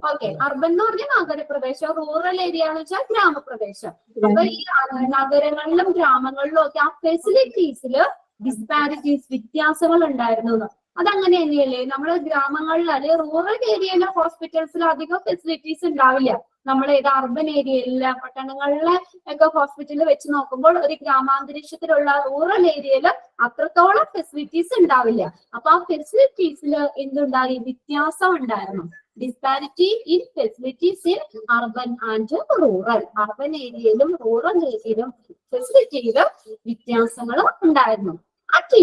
Okay, urban എന്ന് പറഞ്ഞാൽ നഗരപ്രദേശം, റൂറൽ ഏരിയ എന്ന് വെച്ചാൽ ഗ്രാമപ്രദേശം. അപ്പൊ ഈ നഗരങ്ങളിലും ഗ്രാമങ്ങളിലും ഒക്കെ ആ ഫെസിലിറ്റീസിൽ ഡിസ്പാരിറ്റീസ്, വ്യത്യാസങ്ങൾ ഉണ്ടായിരുന്നു. അതങ്ങനെ തന്നെയല്ലേ നമ്മുടെ ഗ്രാമങ്ങളിൽ അല്ലെങ്കിൽ റൂറൽ ഏരിയയിലെ ഹോസ്പിറ്റൽസിൽ അധികം ഫെസിലിറ്റീസ് ഉണ്ടാവില്ല. നമ്മൾ ഏത് അർബൻ ഏരിയയിലെ പട്ടണങ്ങളിലെ ഒക്കെ ഹോസ്പിറ്റലിൽ വെച്ച് നോക്കുമ്പോൾ ഒരു ഗ്രാമാന്തരീക്ഷത്തിലുള്ള റൂറൽ ഏരിയയിൽ അത്രത്തോളം ഫെസിലിറ്റീസ് ഉണ്ടാവില്ല. അപ്പൊ ആ ഫെസിലിറ്റീസിൽ എന്തുണ്ടായി? വ്യത്യാസം ഉണ്ടായിരുന്നു. Disparity in facilities in urban and rural. Urban ഏരിയയിലും റൂറൽ ഏരിയയിലും ഫെസിലിറ്റിയിലും വ്യത്യാസങ്ങൾ ഉണ്ടായിരുന്നു. അറ്റ്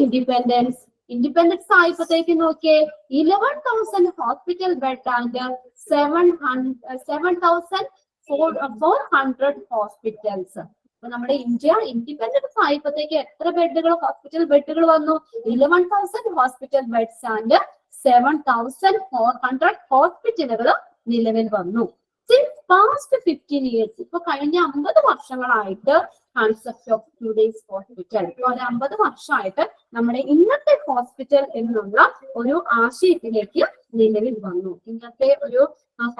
ഇൻഡിപെൻഡൻസ് ആയപ്പോഴത്തേക്ക് നോക്കിയേ 11,000 ഹോസ്പിറ്റൽ ബെഡ് ആൻഡ് 7,400 ഹോസ്പിറ്റൽസ്. അപ്പൊ നമ്മുടെ ഇന്ത്യ ഇൻഡിപെൻഡൻസ് ആയപ്പോഴത്തേക്ക് എത്ര ബെഡുകൾ, ഹോസ്പിറ്റൽ ബെഡുകൾ വന്നു? 11,000 ഹോസ്പിറ്റൽ ബെഡ്സ് ആൻഡ് 7,400 ഹോസ്പിറ്റലുകൾ നിലവിൽ വന്നു. Since past 15 years, ഇപ്പൊ കഴിഞ്ഞ 50 വർഷങ്ങളായിട്ട് കൺസെപ്റ്റ് ഓഫ് ടുഡേസ് ഹോസ്പിറ്റൽ, ഒരു 50 വർഷമായിട്ട് നമ്മുടെ ഇന്നത്തെ ഹോസ്പിറ്റൽ എന്നുള്ള ഒരു ആശയത്തിലേക്ക് നിലവിൽ വന്നു. ഇന്നത്തെ ഒരു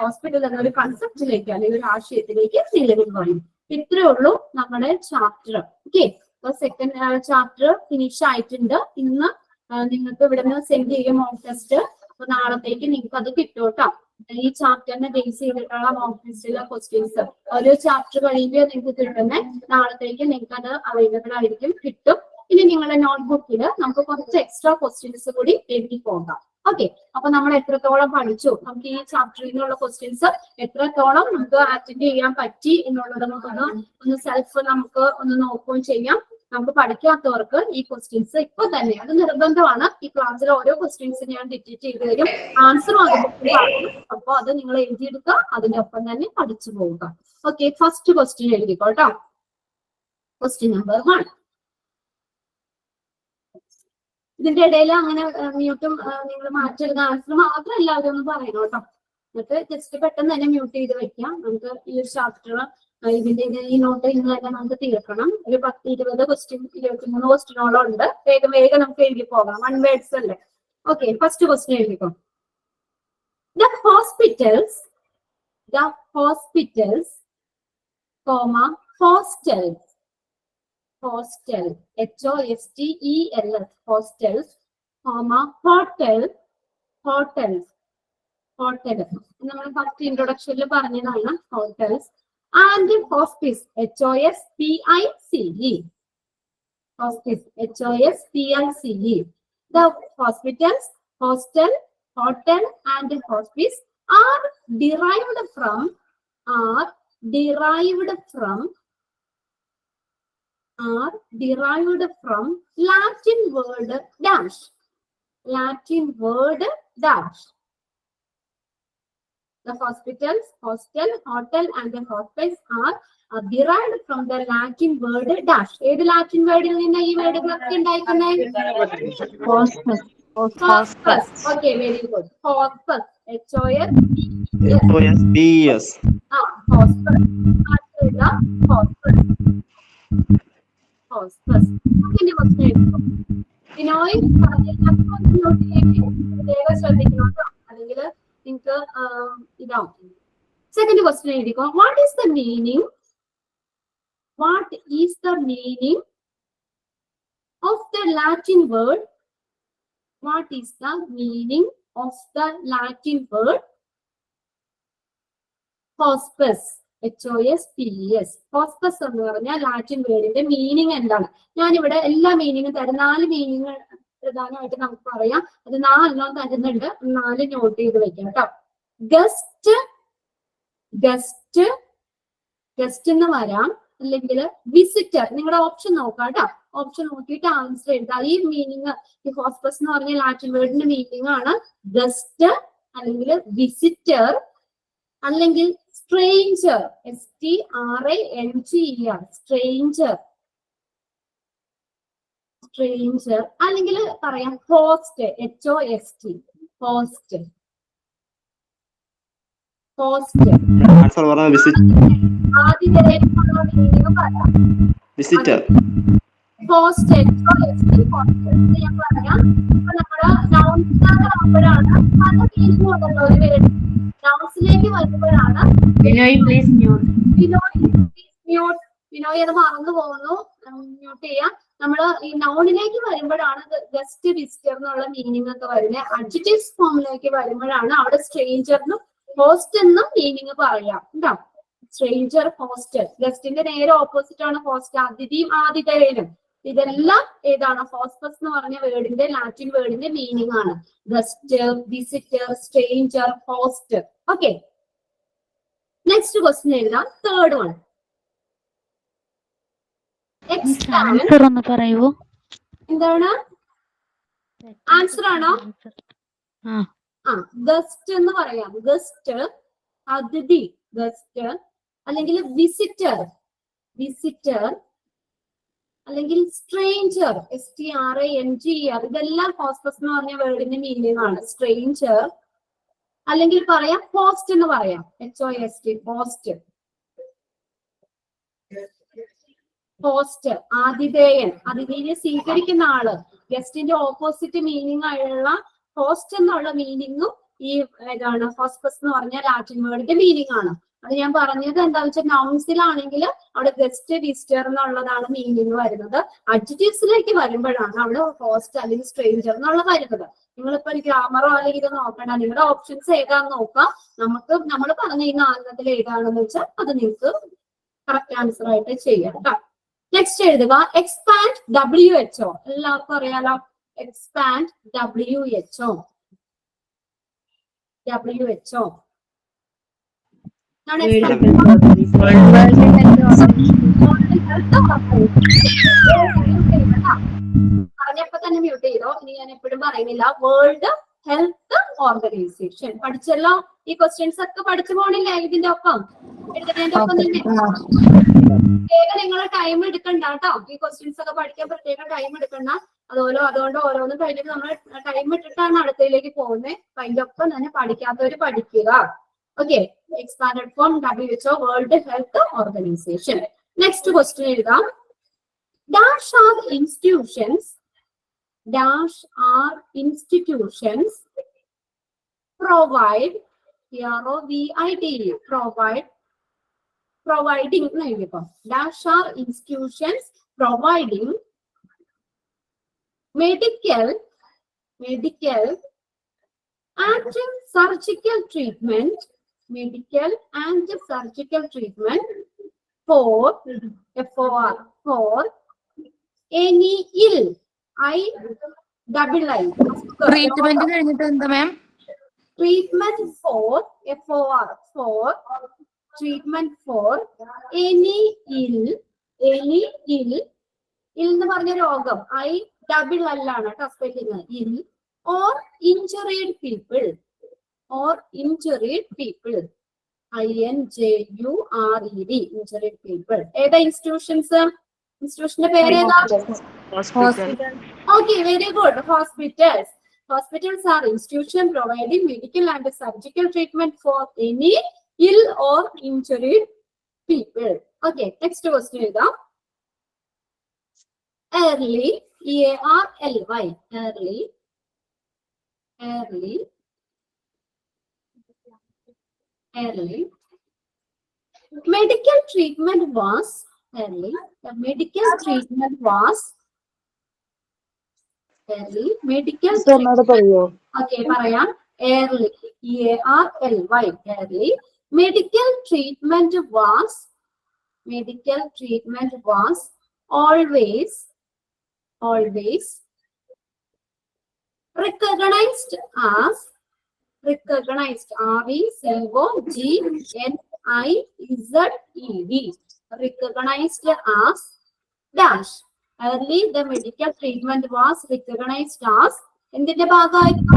ഹോസ്പിറ്റൽ എന്നൊരു കൺസെപ്റ്റിലേക്ക് അല്ലെങ്കിൽ ഒരു ആശയത്തിലേക്ക് നിലവിൽ വന്നു. ഇത്രയേ ഉള്ളൂ നമ്മുടെ ചാപ്റ്റർ. ഓക്കെ, അപ്പൊ സെക്കൻഡ് ചാപ്റ്റർ ഫിനിഷ് ആയിട്ടുണ്ട്. ഇന്ന് നിങ്ങൾക്ക് ഇവിടെ നിന്ന് സെൻഡ് ചെയ്യും മോക്ക് ടെസ്റ്റ്. അപ്പൊ നാളത്തേക്ക് നിങ്ങൾക്ക് അത് കിട്ടും. ഈ ചാപ്റ്ററിനെ ബേസ് ചെയ്തിട്ടുള്ള മോക്ക് ടെസ്റ്റിലെ ക്വസ്റ്റ്യൻസ് ഓരോ ചാപ്റ്റർ കഴിയുമ്പോൾ നിങ്ങൾക്ക് കിട്ടുന്ന നാളത്തേക്ക് നിങ്ങൾക്ക് അത് അവൈലബിൾ ആയിരിക്കും, കിട്ടും. ഇനി നിങ്ങളുടെ നോട്ട്ബുക്കിൽ നമുക്ക് കുറച്ച് എക്സ്ട്രാ ക്വസ്റ്റ്യൻസ് കൂടി എഴുതി പോകാം. ഓക്കെ, അപ്പൊ നമ്മൾ എത്രത്തോളം പഠിച്ചു, നമുക്ക് ഈ ചാപ്റ്ററിൽ നിന്നുള്ള ക്വസ്റ്റ്യൻസ് എത്രത്തോളം നമുക്ക് അറ്റൻഡ് ചെയ്യാൻ പറ്റി എന്നുള്ളത് നമുക്കൊന്ന് സെൽഫ് നമുക്ക് ഒന്ന് നോക്കുകയും ചെയ്യാം. നമുക്ക് പഠിക്കാത്തവർക്ക് ഈ ക്വസ്റ്റ്യൻസ് ഇപ്പൊ തന്നെ, അത് നിർബന്ധമാണ്, ഈ ക്ലാസ്സിൽ ഓരോ ക്വസ്റ്റ്യൻസ് ഞാൻ ഡിറ്റക്ട് ചെയ്ത് തരും, ആൻസറും അതിന്റെ. അപ്പൊ അത് നിങ്ങൾ എഴുതിയെടുക്കുക, അതിന്റെ ഒപ്പം തന്നെ പഠിച്ചു പോവുക. ഓക്കെ, ഫസ്റ്റ് ക്വസ്റ്റ്യൻ എഴുതിക്കോട്ടോ. Question number 1. ഇതിന്റെ ഇടയിൽ അങ്ങനെ മ്യൂട്ടും നിങ്ങൾ മാറ്റിയെടുക്കുന്ന ആൻസർ മാത്രം എല്ലാവരും ഒന്ന് പറയണം കേട്ടോ. എന്നിട്ട് ജസ്റ്റ് പെട്ടെന്ന് തന്നെ മ്യൂട്ട് ചെയ്ത് വെക്കാം. നമുക്ക് ഈ ഒരു ചാപ്റ്റർ ഇതിന്റെ ഈ നോട്ട് ഇന്ന് തന്നെ നമുക്ക് തീർക്കണം. ഒരു 10-20 ക്വസ്റ്റ്യൻ, 23 ക്വസ്റ്റ്യനോളം ഉണ്ട്. വേഗം നമുക്ക് എഴുതി പോകാം. 1 വേർഡ്സ് അല്ലേ. ഓക്കെ, ഫസ്റ്റ് ക്വസ്റ്റ്യൻ എഴുതിക്കോ. The hospitals, hostels, HOSTELS, hostels, hotel. നമ്മൾ ഫസ്റ്റ് ഇൻട്രൊഡക്ഷനിൽ പറഞ്ഞതാണ് hotels. And hospice, HOSPICE, hospice, HOSPICE. The hospitals, hostel, hotel, and hospice are derived from Latin word dash. The hospitals, hostel, hotel, and the hospice are derived from the Latin word dash. ഏത് Latin വേർഡിൽ നിന്ന് ഈ വേർഡുകളൊക്കെ ഉണ്ടായിരിക്കുന്നത്? Hospice. Okay, very good. Hospice, HOSPS. Hospice. ഇതിന്റെ question എഴുതുന്നു. ബിനോയ് ശ്രദ്ധിക്കണം കേട്ടോ, അല്ലെങ്കിൽ നിങ്ങൾക്ക് ഇതാവും. സെക്കൻഡ് ക്വസ്റ്റ്യൻ എഴുതിക്കോ. What is the meaning of the Latin word? What is the meaning of the Latin word hospice? HOSPES. ഹോസ്പസ് എന്ന് പറഞ്ഞാൽ ലാറ്റിൻ വേർഡിന്റെ മീനിങ് എന്താണ്? ഞാനിവിടെ എല്ലാ മീനിങ്ങും തരാം. 4 മീനിങ് പ്രധാനമായിട്ട് നമുക്ക് പറയാം. അത് 4 തരുന്നുണ്ട്, 4 നോട്ട് ചെയ്ത് വെക്കാം കേട്ടോ. ഗസ്റ്റ് എന്ന് വരാം, അല്ലെങ്കിൽ വിസിറ്റർ. നിങ്ങളുടെ ഓപ്ഷൻ നോക്കാം കേട്ടോ. ഓപ്ഷൻ നോക്കിയിട്ട് ആൻസർ എഴുതാം. ഈ മീനിങ്, ഈ ഹോസ്പസ് എന്ന് പറഞ്ഞ ലാറ്റിൻ വേർഡിന്റെ മീനിങ് ആണ് ഗസ്റ്റ്, അല്ലെങ്കിൽ വിസിറ്റർ, അല്ലെങ്കിൽ സ്ട്രേഞ്ചർ, STRANGER, സ്ട്രേഞ്ചർ. സ്ട്രേഞ്ചർ, അല്ലെങ്കിൽ പറയാം host, HOST, host. Host answer പറഞ്ഞ ആതിഥേയനുള്ള മീനിങ് പറയാം. വിസിറ്റർ. ഹോസ്റ്റ്, HOST, ഹോസ്റ്റ് ഞാൻ പറയാം. ഇപ്പൊ നമ്മുടെ നൗൺസിലാകുമ്പോഴാണ് പല മീനിങ് ഉണ്ടല്ലോ ഒരു വേർഡ്. നൗൺസിലേക്ക് വരുമ്പോഴാണ് ബിനോയ് പ്ലീസ് മ്യൂട്ട്. വിനോയ് അത് മറന്നു പോകുന്നു, മ്യൂട്ട് ചെയ്യാം. നമ്മള് ഈ നൗണിലേക്ക് വരുമ്പോഴാണ് ഗസ്റ്റ് വിസിറ്റർ എന്നുള്ള മീനിങ് ഒക്കെ വരുന്നത്. അഡ്ജക്റ്റീവ്സ് ഫോമിലേക്ക് വരുമ്പോഴാണ് അവിടെ സ്ട്രേഞ്ചറിനും ഹോസ്റ്റ് എന്നും മീനിങ് പറയാം കേട്ടോ. Stranger, host. ഗസ്റ്റിന്റെ നേരെ ഓപ്പോസിറ്റ് ആണ് ഹോസ്റ്റ്, അതിഥിയും ആതിഥേയനും. ഇതെല്ലാം ഏതാണ്? ഹോസ്പസ് എന്ന് പറഞ്ഞ വേർഡിന്റെ ലാറ്റിൻ വേർഡിന്റെ മീനിങ് ആണ്. Guest, visitor, stranger, host. Okay, next question എഴുതാം. Third one. ആൻസർ ഒന്ന് പറയുവോ? എന്താണ് ആൻസർ ആണോ? ഗസ്റ്റ് എന്ന് പറയാം. ഗസ്റ്റ്, അതിഥി, ഗസ്റ്റ്, അല്ലെങ്കിൽ വിസിറ്റർ, വിസിറ്റർ, അല്ലെങ്കിൽ സ്ട്രേഞ്ചർ, STRANGER. ഇതെല്ലാം ഹോസ്പസ് എന്ന് പറഞ്ഞ വേർഡിന്റെ മീനിങ് ആണ്. സ്ട്രേഞ്ചർ, അല്ലെങ്കിൽ പറയാം ഹോസ്റ്റ് എന്ന് പറയാം. HOST, host. ഹോസ്റ്റ്, ആതിഥേയൻ, അതിഥിയെ സ്വീകരിക്കുന്ന ആള്. ഗസ്റ്റിന്റെ ഓപ്പോസിറ്റ് മീനിങ് ആയുള്ള ഹോസ്റ്റ് എന്നുള്ള മീനിങ്ങും ഈ ഏതാണ്? ഹോസ്പസ് എന്ന് പറഞ്ഞ ലാറ്റിൻ വേർഡിന്റെ മീനിങ് ആണ്. അത് ഞാൻ പറഞ്ഞത് എന്താണെന്ന് വെച്ചാൽ നൗൺസിലാണെങ്കിൽ അവിടെ ഗസ്റ്റ്, വിസിറ്റർ എന്നുള്ളതാണ് മീനിങ് വരുന്നത്. അഡ്ജക്റ്റീവ്സിലേക്ക് വരുമ്പോഴാണ് അവിടെ ഹോസ്റ്റ് അല്ലെങ്കിൽ സ്ട്രേഞ്ചർ എന്നുള്ള വരുന്നത്. നിങ്ങളിപ്പോ ഒരു ഗ്രാമറോ അല്ലെങ്കിൽ ഇത് നോക്കണ്ട, നിങ്ങളുടെ ഓപ്ഷൻസ് ഏതാന്ന് നോക്കാം. നമ്മൾ പറഞ്ഞ ഈ നാലെണ്ണത്തിൽ ഏതാണെന്ന് വെച്ചാൽ അത് നിങ്ങൾക്ക് കറക്റ്റ് ആൻസർ ആയിട്ട് ചെയ്യാം കേട്ടോ. നെക്സ്റ്റ് എഴുതുക. Expand, WHO. എല്ലാവർക്കും അറിയാലോ. Expand, WHO. WHO പറഞ്ഞപ്പോ തന്നെ മ്യൂട്ട് ചെയ്തോ. ഇനി ഞാൻ എപ്പോഴും പറയുന്നില്ല. World health organization. പഠിച്ചല്ലോ. ഈ ക്വസ്റ്റ്യൻസ് ഒക്കെ പഠിച്ചു പോണില്ലേ ഇതിന്റെ ഒപ്പം? എഴുതുന്നതിന്റെ ഒപ്പം തന്നെ പ്രത്യേകം നിങ്ങൾ ടൈം എടുക്കണ്ട കേട്ടോ. ഈ ക്വസ്റ്റ്യൻസ് ഒക്കെ പഠിക്കാൻ പ്രത്യേകം ടൈം എടുക്കണ്ട. അതുകൊണ്ട് ഓരോന്നും കഴിഞ്ഞിട്ട് നമ്മൾ ടൈം ഇട്ടിട്ടാണ് അടുത്തതിലേക്ക് പോകുന്നത്. അതിന്റെ ഒപ്പം തന്നെ പഠിക്കാത്തവര് പഠിക്കുക. Okay, expanded form WHO, world health organization. Next question എഴുതാം. Dash are institutions, dash are institutions provide, PROVID, providing, dash are institutions providing medical and surgical treatment, for any ill, treatment കഴിഞ്ഞിട്ട് എന്താ മാം? treatment for treatment for any ill എന്ന് പറഞ്ഞ രോഗം. അല്ലാണ് കേട്ടോ spelling. ill or injured people, INJURED, injured people. ഏതാ institutions? ഇൻസ്റ്റിറ്റ്യൂഷന്റെ പേര് ഏതാ? Okay, very good. Hospitals are institutions providing medical and surgical treatment for any ill or injured people. Okay, next question is early, EARLY, early. Medical treatment was early. The medical treatment was early. Medical treatment. Okay, പറയാം. Early, EARLY, early. Medical treatment was always recognized as, RECOGNIZED, recognized as dash. Early the medical treatment was recognized as എന്തിന്റെ ഭാഗമായിരുന്നു?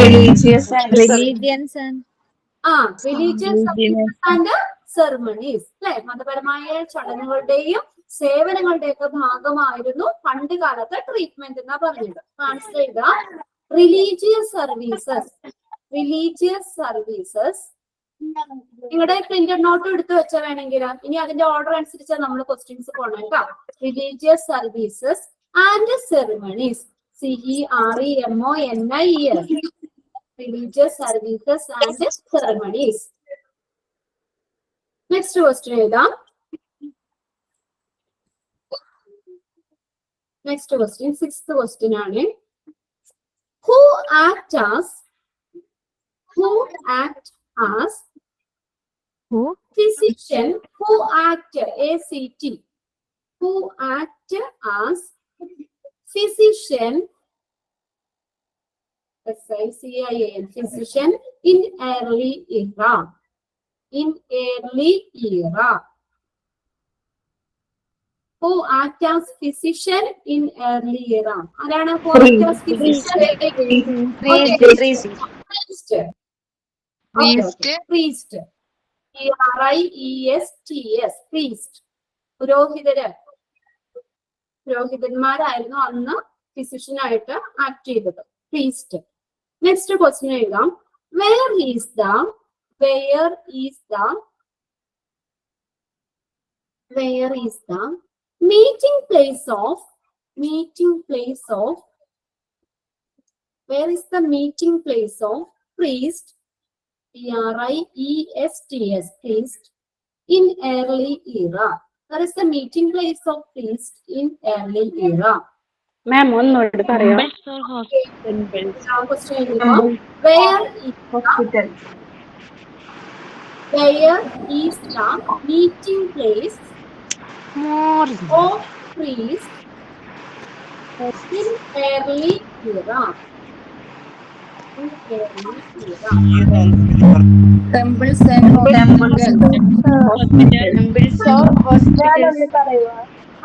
Religions religious and ceremonies. അല്ലെ? മതപരമായ ചടങ്ങുകളുടെയും സേവനങ്ങളുടെയൊക്കെ ഭാഗമായിരുന്നു പണ്ട് കാലത്തെ treatment എന്നാ പറഞ്ഞത്. മനസ്സിലാക്കുക. റിലീജിയസ് സർവീസസ്, റിലീജിയസ് സർവീസസ് നിങ്ങളുടെ പ്രിന്റഡ് നോട്ട് എടുത്ത് വെച്ച വേണമെങ്കിൽ ഇനി അതിന്റെ ഓർഡർ അനുസരിച്ച് നമ്മൾ ക്വസ്റ്റ്യൻസ് പോകണം കേട്ടോ. Religious services and ceremonies, CEREMONIES, religious services and ceremonies. Next question എഴുതാം. നെക്സ്റ്റ് ക്വസ്റ്റ്യൻ 6th ക്വസ്റ്റ്യൻ ആണ്. Who act as physician, who act ACT, who act as physician, SICIAN, physician in early era, in early era. Who act as physician in early era? ആരാണ് who act as physician? Priest. Priest. Priest. PRIESTS, priest. പുരോഹിതന്മാരായിരുന്നു അന്ന് physician ആയിട്ട് act ചെയ്തത്. priest. Next question എഴുതാം. Where is the meeting place of priest, PRIESTS, priest in early era? Where is the meeting place of priest in early era? മാം ഒന്നുകൂടി പറയാം. Question എഴുതുക. Where is the meeting place of priest in early era? In early era. Temples and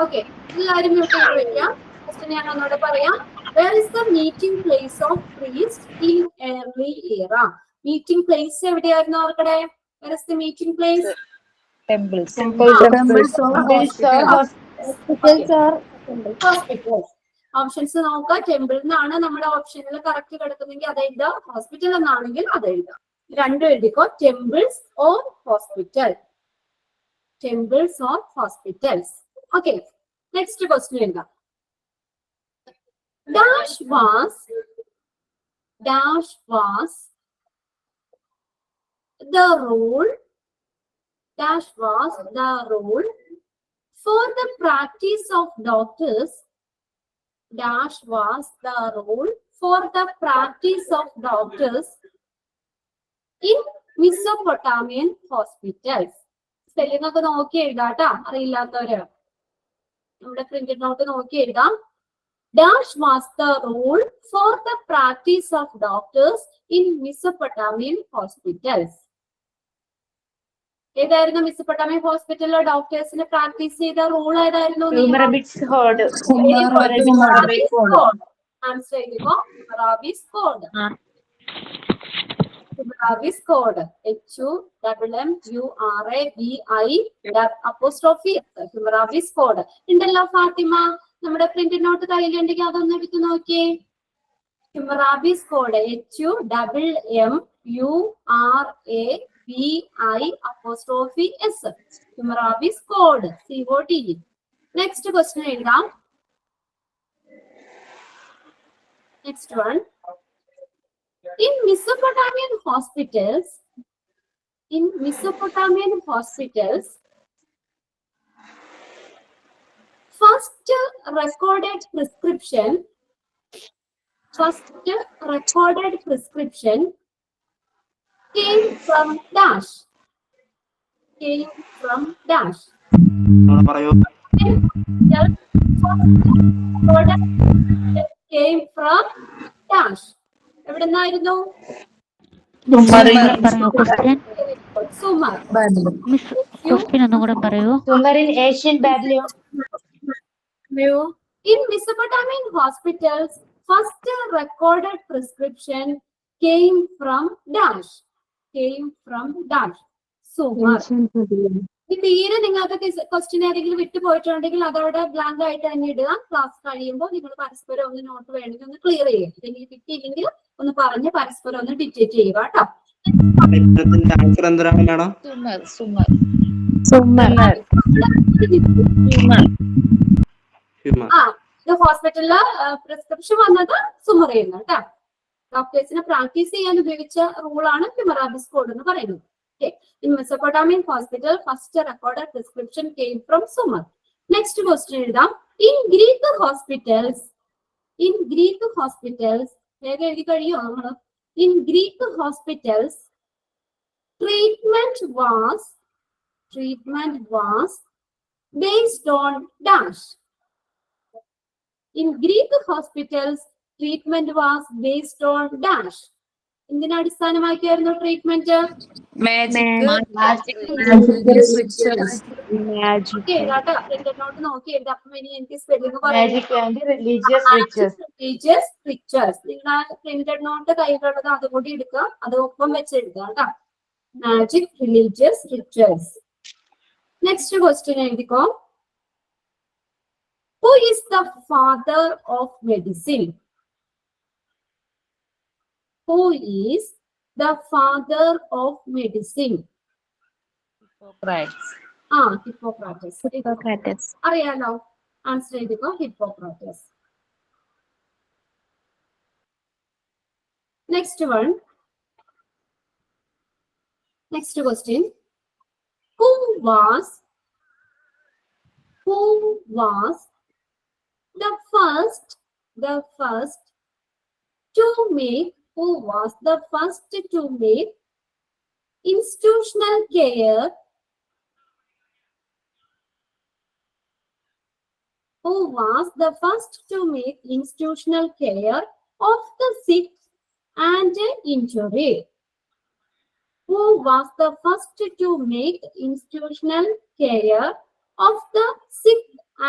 Okay, എല്ലാവരും mute ചെയ്ത് വെക്കാം. Question ഞാൻ ഒന്നുകൂടെ പറയാം. Where is the meeting place of priest in early era? Meeting place എവിടെയായിരുന്നു അവർക്കടെ? Where is the meeting place? temples. Hospitals. Options നോക്കുക. Temple എന്നാണ് നമ്മുടെ ഓപ്ഷനിൽ കറക്റ്റ് കിടക്കുന്നെങ്കിൽ അത് എഴുതാം. ഹോസ്പിറ്റൽ എന്നാണെങ്കിൽ അത് എഴുതാം. രണ്ടും എഴുതിക്കോ. Temples or hospital. Temples or hospitals. Okay, next question എഴുതാം. Dash was the rule for the practice of doctors. Dash was the rule for the practice of doctors in Mesopotamian hospitals. Spelling ഒക്കെ നോക്കി എഴുതാട്ടാ, അറിയില്ലാത്തവര് നമ്മുടെ printed not നോക്കി എഴുതാം. Dash was the rule for the practice of doctors in Mesopotamian hospitals. ഏതായിരുന്നു Mesopotamian ഹോസ്പിറ്റലിലെ ഡോക്ടേഴ്സിന് practice ചെയ്ത rule ഏതായിരുന്നു? Hammurabi's Code. Hammurabi's Code. ഉണ്ടല്ലോ ഫാത്തിമ, നമ്മുടെ പ്രിന്റഡ് നോട്ട് കയ്യിലുണ്ടെങ്കിൽ അതൊന്ന് എടുത്ത് നോക്കിയേ. Hammurabi's Code, HUMMURABIS. Hammurabi's Code, CODE. Next question എഴുതാം. Next one. In Mesopotamian hospitals, first recorded prescription came from dash. പറയൂ. Came from dash. എവിടെ നിന്നായിരുന്നു? Zumar. Asian Babylon. In Mesopotamian hospitals, first recorded prescription came from dash. Sumer. ഈ തീരെ നിങ്ങൾക്ക് question ഏതെങ്കിലും വിട്ടു പോയിട്ടുണ്ടെങ്കിൽ അതവിടെ ബ്ലാങ്ക് ആയിട്ട് തന്നെ ഇടുക. ക്ലാസ് കഴിയുമ്പോൾ നിങ്ങൾ പരസ്പരം ഒന്ന് നോട്ട് വേണമെങ്കിൽ ഒന്ന് ക്ലിയർ ചെയ്യുക. ഇതെങ്കിൽ കിട്ടിയില്ലെങ്കിൽ ഒന്ന് പറഞ്ഞ് പരസ്പരം ഒന്ന് ഡിറ്റേറ്റ് ചെയ്യുക കേട്ടോ. ഇതിന്റെ ആൻസർ എന്താണ് മാഡം? ഹ്യൂമർ. ആ ഇത് ഹോസ്പിറ്റലില് പ്രിസ്ക്രിപ്ഷൻ വന്നത് സുമറയെന്ന് കേട്ടോ. ഡോക്ടേഴ്സിനെ പ്രാക്ടീസ് ചെയ്യാൻ ഉപയോഗിച്ച റൂളാണ് ഹ്യൂമറാബിസ് കോഡ് എന്ന് പറയുന്നത്. In Mesopotamian hospital, first recorded prescription came from Sumer. Next question എഴുതാം. In Greek hospitals, വേഗം എഴുതി കഴിയോ നമ്മള്? In Greek hospitals, treatment was based on dash. In Greek hospitals, treatment was based on dash. എന്തിനെ അടിസ്ഥാനമാക്കിയായിരുന്നു treatment? നോക്കി എഴുതാം. അപ്പൊ ഇനി എനിക്ക് സ്പെല്ലിംഗ് റിലീജിയസ് റിച്വൽസ്. നിങ്ങൾ പ്രിന്റഡ് നോട്ട് കയ്യിലുള്ളത് അതുകൂടി എടുക്കുക, അത് ഒപ്പം വെച്ച് എഴുതുക കേട്ടോ. Magic religious rituals. Next question എഴുതിക്കോ. Who is the father of medicine? Who is the father of medicine? Hippocrates. അറിയാലോ, answer ചെയ്തിക്കോ. Hippocrates. Next question. Who was the first to make institutional care? Who was the first to make institutional care of the sick and injured? Who was the first to make institutional care of the sick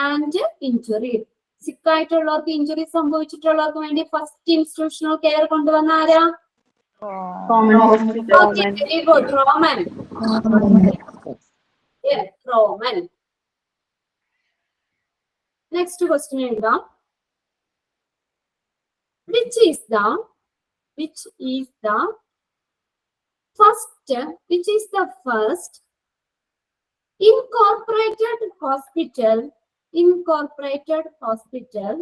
and injured? സിക്ക് ആയിട്ടുള്ളവർക്ക്, injury സംഭവിച്ചിട്ടുള്ളവർക്ക് വേണ്ടി first institutional care കൊണ്ടുവന്ന ആരാ? Roman. Next question എഴുതാം. Which is the first incorporated hospital?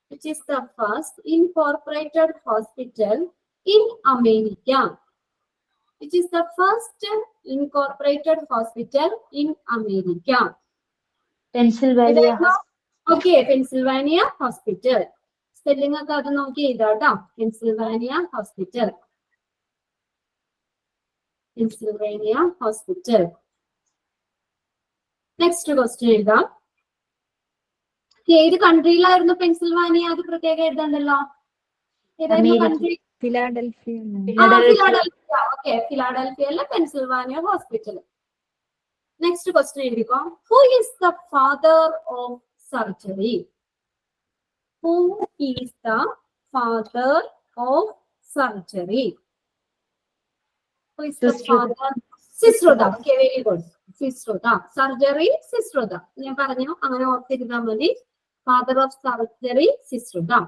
Which is the first incorporated hospital in America? Which is the first incorporated hospital in America? Pennsylvania. Okay, Pennsylvania Hospital. Spelling ഒക്കെ അത് നോക്കി എഴുതാട്ടോ. Pennsylvania Hospital. Next question എഴുതാം. ഏത് കൺട്രിയിലായിരുന്നു Pennsylvania? അത് പ്രത്യേകം എഴുതണ്ടല്ലോ. ഫിലാഡൽഫിയയിലെ പെൻസിൽവാനിയ ഹോസ്പിറ്റൽ. നെക്സ്റ്റ് ക്വസ്റ്റ്യൻ എഴുതിക്കോ. Who is the father of surgery? Who is the father of surgery? Who is the father? Sisruda. Okay, very good. Sisruda. Surgery, Sisruda. ഞാൻ പറഞ്ഞു, അങ്ങനെ ഓർത്തിരുന്നാൽ മതി. Father of surgery, Sisruda.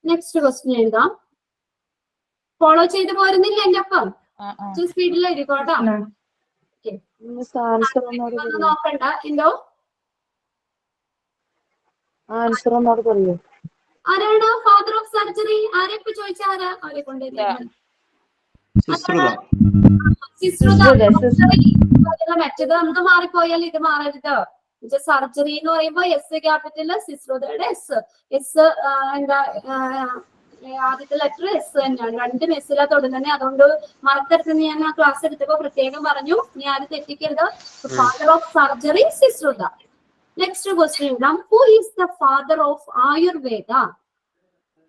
Next question എഴുതാം. Follow ചെയ്ത് പോരുന്നില്ല എന്റെ ഒപ്പം? സ്പീഡിൽ എഴുതിക്കോട്ടോ. നോക്കണ്ട. എന്തോ ആരാണ് ഫാദർ ഓഫ് സർജറി? ആരെ ഇപ്പൊ ചോദിച്ചാ ആരാ? അവരെ കൊണ്ട് മറ്റേത് നമുക്ക് മാറിപ്പോയാൽ ഇത് മാറരുത്. സർജറി എന്ന് പറയുമ്പോ എസ് ക്യാപിറ്റല്, സിസ്രുതയുടെ എസ് എന്താ ആദ്യത്തെ ലെറ്റർ എസ് തന്നെയാണ്. രണ്ടും എസ്സിലാ തുടങ്ങുന്നത്. അതുകൊണ്ട് മറക്കരുത്. ഞാൻ ആ ക്ലാസ് എടുത്തപ്പോ പ്രത്യേകം പറഞ്ഞു, നീ ആരും തെറ്റിക്കരുത്. Father of surgery Sushruta. Next question എഴുതാം. Who is the father of Ayurveda?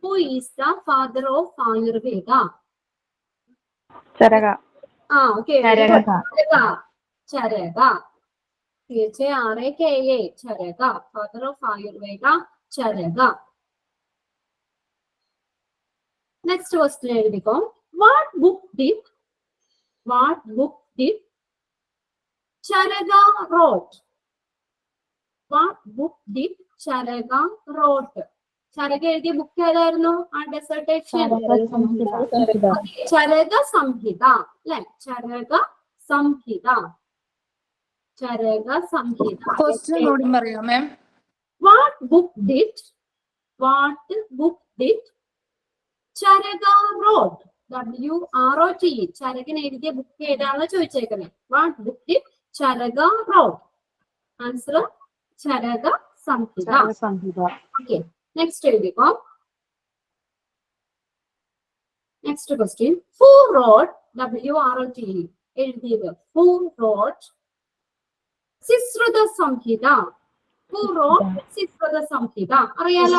Who is the father of Ayurveda? Charaka. Okay, Charaka. CHARAKA, Charaka. Father of Ayurveda, Charaka. Next question എഴുതിക്കോ. What book did Charaka wrote? What book did Charaka wrote? Charaka എഴുതിയ book ഏതായിരുന്നു? ആ dissertation Charaka സംഹിത അല്ലെ? ചരക സംഹിത. ചരക സംഹിത. Question കൂടി പറയാം മാം. What book did Charaka wrote? WROTE. Charaka എഴുതിയ book ഏതാണെന്ന് ചോദിച്ചേക്കുന്നത്. What book did Charaka wrote? Answer Charaka Samhita. Okay, next എഴുതിക്കോ. Next question. Who wrote? WROTE എഴുതിയത്. Who wrote Sushruta Samhita? Who wrote Sushruta Samhita? അറിയാലോ.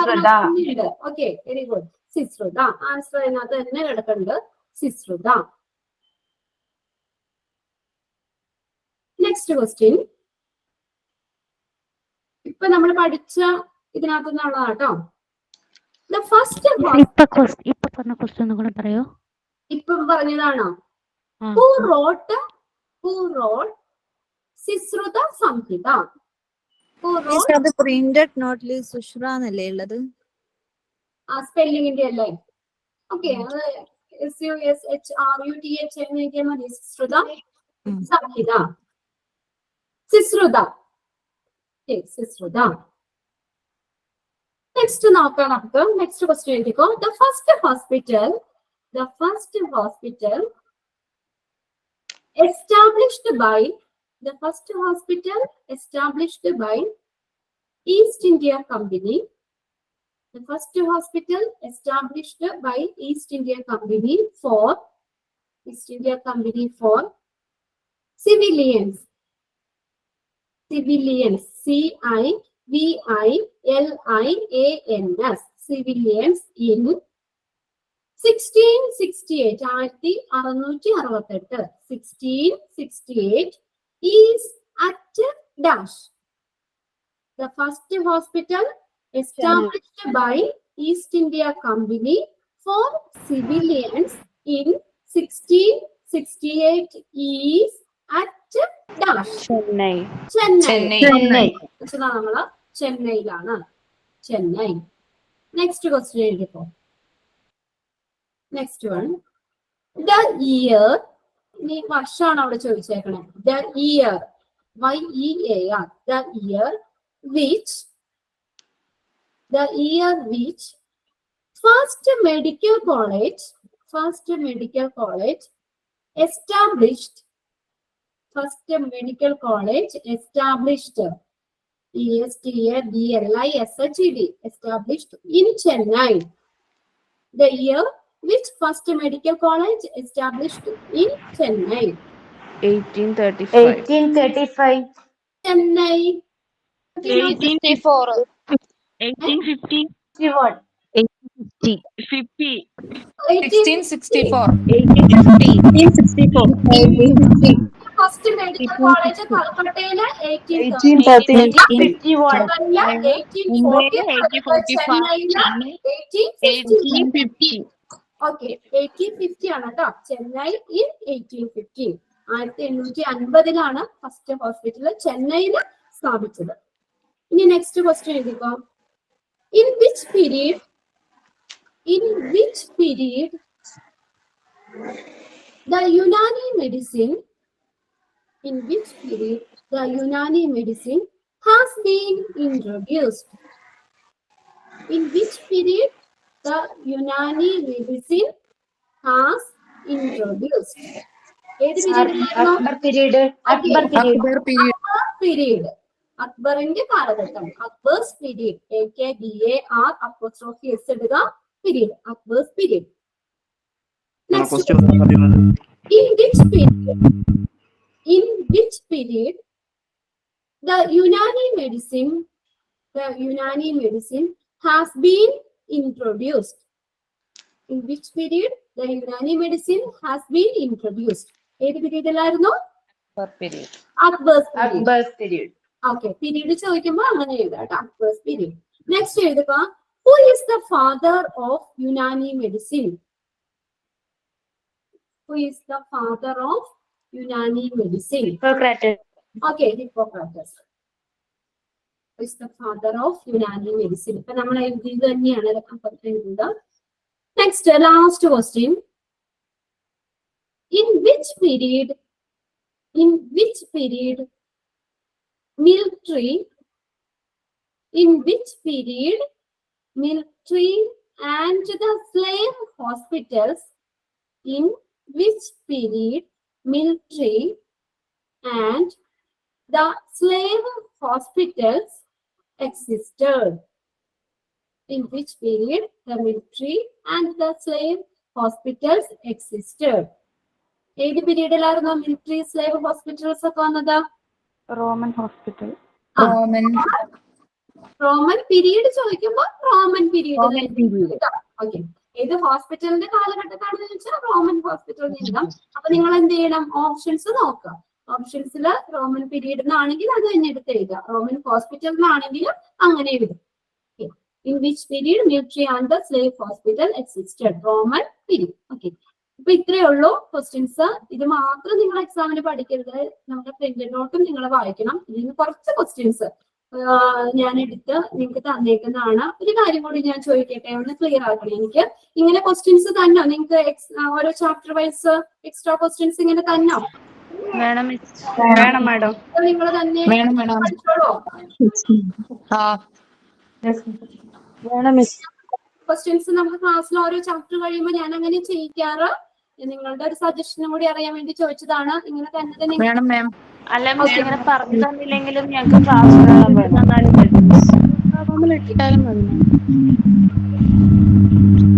Okay, very good. Sushruta. Answer അതിനകത്ത് തന്നെ കിടക്കുന്നുണ്ട്. സിശ്രുത. Next question. ഇപ്പൊ നമ്മൾ പഠിച്ച ഇതിനകത്ത് നിന്നുള്ളതാ കേട്ടോ. The first ഇപ്പൊ പറഞ്ഞ ക്വസ്റ്റ്യൻ കൂടെ പറയോ? ഇപ്പം പറഞ്ഞതാണോ? Who wrote സിശ്രുത സംഹിത? അത് പ്രിന്റഡ് നോട്ടിൽ സുഷ്ര എന്നല്ലേ ഉള്ളത്? ആ സ്പെല്ലിങ്ങിന്റെ അല്ലേ? ഓക്കെ, SUSHRUTH എന്ന് എഴുതിയാൽ മതി. സിശ്രുത സംഹിത. സിശ്രുത. സിശ്രുത. നെക്സ്റ്റ് നോക്കാം നമുക്ക്. നെക്സ്റ്റ് ക്വസ്റ്റ്യൻ എഴുതിക്കോ. The first hospital established by East India Company. The first hospital established by East India Company for civilians. Civilians. CIVILIANS. Civilians in 1668. 1668 is at dash. The first hospital established by East India Company for civilians in 1668 is at dash. Chennai. നമ്മള് ചെന്നൈയിലാണ്. Chennai. Next question എഴുതിക്കോ. Next one. The year. ഇനി വർഷമാണ് അവിടെ ചോദിച്ചേക്കണേ. The year. YEAR. The year which first medical college established ESTABLISHED established in Chennai. The year which first medical college established in Chennai? 1835. Chennai. 1864. 1850. 50. 1664. 1864. First medical college കൽക്കട്ടയില് 1851. 1850. ഓക്കെ, 1850 ആണ് കേട്ടോ. Chennai in 1850. 1850 first hospital ചെന്നൈയിൽ സ്ഥാപിച്ചത്. ഇനി നെക്സ്റ്റ് ക്വസ്റ്റ്യൻ എഴുതിക്കോ. In which period the Unani medicine has been introduced? In which period the Unani medicine has introduced? Akbar period. അക്ബറിന്റെ കാലഘട്ടം. Akbar's period. AKBAR അപ്പോസ്ട്രോഫി എസ് ഇടുക. Period. Akbar's period. In which period the Unani medicine has been introduced? In which period the Unani medicine has been introduced? ഏത് പീരീഡിലായിരുന്നു? Akbar's period. Okay, period ചോദിക്കുമ്പോൾ അങ്ങനെ എഴുതാം കേട്ടോ. അക്ബേഴ്സ് പീരീഡ്. നെക്സ്റ്റ് എഴുതുക. Who is the father of Unani medicine? Who is the father of Unani medicine? Hippocrates. Okay, Hippocrates is the father of Unani medicine. ഇപ്പൊ നമ്മൾ എഴുതിയത് തന്നെയാണ് എഴുതുന്നത്. Next last question. In which period military and the slave hospitals existed? In which period the military and the slave hospitals existed? ഏത് പീരീഡിലായിരുന്നു military slave hospitals ഒക്കെ വന്നത്? Roman hospital. Roman period ചോദിക്കുമ്പോൾ Roman period. Okay, ഏത് ഹോസ്പിറ്റലിന്റെ കാലഘട്ടത്താണെന്ന് ചോദിച്ചാൽ Roman hospital എഴുതാം. അപ്പൊ നിങ്ങൾ എന്ത് ചെയ്യണം? ഓപ്ഷൻസ് നോക്കുക. ഓപ്ഷൻസിൽ റോമൻ പീരീഡ് എന്നാണെങ്കിൽ അത് തന്നെ എടുത്ത് എഴുതുക. റോമൻ ഹോസ്പിറ്റൽ എന്നാണെങ്കിൽ അങ്ങനെ എഴുതും. In which period military and the slave hospital existed? Roman period. Okay, അപ്പൊ ഇത്രയേ ഉള്ളൂ ക്വസ്റ്റ്യൻസ്. ഇത് മാത്രം നിങ്ങൾ എക്സാമിന് പഠിക്കരുത്, നമ്മുടെ പ്രിന്റ് നോട്ടും നിങ്ങൾ വായിക്കണം. ഇതിന് കുറച്ച് ക്വസ്റ്റ്യൻസ് ഞാൻ എടുത്ത് നിങ്ങൾക്ക് തന്നേക്കുന്നതാണ്. ഒരു കാര്യം കൂടി ഞാൻ ചോദിക്കട്ടെ, ഒന്ന് ക്ലിയർ ആക്കണം. എനിക്ക് ഇങ്ങനെ ക്വസ്റ്റ്യൻസ് തന്നോ? നിങ്ങൾക്ക് ഓരോ ചാപ്റ്റർ വൈസ് എക്സ്ട്രാ ക്വസ്റ്റ്യൻസ് ഇങ്ങനെ തന്നോ? വേണം മാഡം. നിങ്ങൾ തന്നെ പഠിച്ചോളൂ. ക്വസ്റ്റ്യൻസ് നമുക്ക് ക്ലാസ്സിൽ ഓരോ ചാപ്റ്റർ കഴിയുമ്പോൾ ഞാൻ അങ്ങനെ ചെയ്യിക്കാറ്. നിങ്ങളുടെ ഒരു സജഷനും കൂടി അറിയാൻ വേണ്ടി ചോദിച്ചതാണ്. ഇങ്ങനെ തന്നെ വേണം മാം. അല്ല ഇങ്ങനെ പറഞ്ഞു തന്നില്ലെങ്കിലും ഞങ്ങൾക്ക് ക്ലാസ്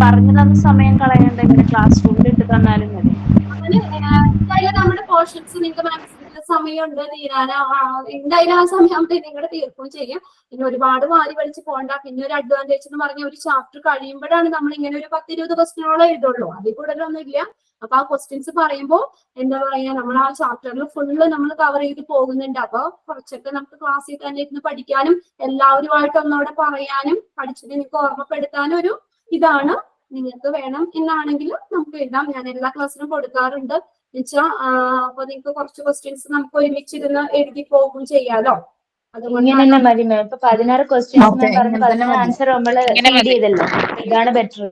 പറഞ്ഞു തന്ന സമയം കളയണ്ട, ഇങ്ങനെ ക്ലാസ് റൂമിൽ ഇട്ട് തന്നാലും മതി. അങ്ങനെ നമ്മുടെ പോർഷൻസ് നിങ്ങൾക്ക് മാക്സിമം സമയമുണ്ട് തീരാനോ, എന്തായാലും ആ സമയം നിങ്ങളുടെ തീർക്കുകയും ചെയ്യും. പിന്നെ ഒരുപാട് വാരി വലിച്ച് പോകണ്ട. പിന്നെ ഒരു അഡ്വാൻറ്റേജ് എന്ന് പറഞ്ഞ ഒരു ചാപ്റ്റർ കഴിയുമ്പോഴാണ് നമ്മൾ ഇങ്ങനെ ഒരു 10-20 ക്വസ്റ്റ്യനോളം എഴുതുള്ളൂ. അതിൽ കൂടുതലൊന്നും ഇല്ല. അപ്പൊ ആ ക്വസ്റ്റ്യൻസ് പറയുമ്പോൾ എന്താ പറയാ, നമ്മൾ ആ ചാപ്റ്ററിൽ ഫുള്ള് നമ്മൾ കവർ ചെയ്ത് പോകുന്നുണ്ട്. അപ്പൊ കുറച്ചൊക്കെ നമുക്ക് ക്ലാസ്സിൽ തന്നെ ഇരുന്ന് പഠിക്കാനും എല്ലാവരുമായിട്ട് ഒന്നോടെ പറയാനും പഠിച്ചിട്ട് നിങ്ങൾക്ക് ഓർമ്മപ്പെടുത്താനും ഒരു ഇതാണ്. നിങ്ങൾക്ക് വേണം എന്നാണെങ്കിൽ നമുക്ക് എഴുതാം. ഞാൻ എല്ലാ ക്ലാസ്സിലും കൊടുക്കാറുണ്ട്. എന്നുവെച്ചാൽ അപ്പൊ നിങ്ങൾക്ക് കുറച്ച് ക്വസ്റ്റ്യൻസ് നമുക്ക് ഒരുമിച്ചിരുന്ന് എഴുതി പോകും ചെയ്യാലോ. അതുകൊണ്ട് 16 ക്വസ്റ്റ്യൻസ് ആൻസർ നമ്മള് ഇതാണ് ബെറ്റർ.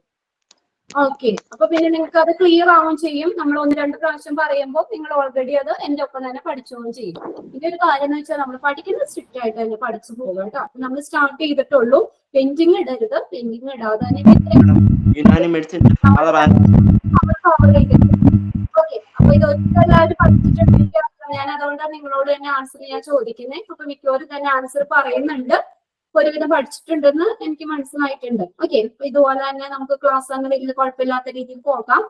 ഓക്കെ, അപ്പൊ പിന്നെ നിങ്ങൾക്ക് അത് ക്ലിയർ ആവുകയും ചെയ്യും. നമ്മൾ 1-2 പ്രാവശ്യം പറയുമ്പോൾ നിങ്ങൾ ഓൾറെഡി അത് എന്റെ ഒപ്പം തന്നെ പഠിച്ചുകയും ചെയ്യും. പിന്നെ ഒരു കാര്യം എന്ന് വെച്ചാൽ നമ്മൾ പഠിക്കുന്നത് സ്ട്രിക്റ്റ് ആയിട്ട് തന്നെ പഠിച്ചു പോകും കേട്ടോ. നമ്മൾ സ്റ്റാർട്ട് ചെയ്തിട്ടുള്ളൂ. പെൻഡിങ് ഇടരുത്. പെൻഡിങ് ഇടാതെ തന്നെ ഓക്കെ. അപ്പൊ ഇത് എല്ലാവരും പഠിച്ചിട്ടുണ്ടെങ്കിൽ ഞാൻ അതുകൊണ്ടാണ് നിങ്ങളോട് തന്നെ ആൻസർ ഞാൻ ചോദിക്കുന്നത്. അപ്പൊ മിക്കവരും തന്നെ ആൻസർ പറയുന്നുണ്ട്. ഒരുവിധം പഠിച്ചിട്ടുണ്ടെന്ന് എനിക്ക് മനസ്സിലായിട്ടുണ്ട്. ഓക്കെ, അപ്പൊ ഇതുപോലെ തന്നെ നമുക്ക് ക്ലാസ് അങ്ങനെ വലിയ കുഴപ്പമില്ലാത്ത രീതിയിൽ പോകാം.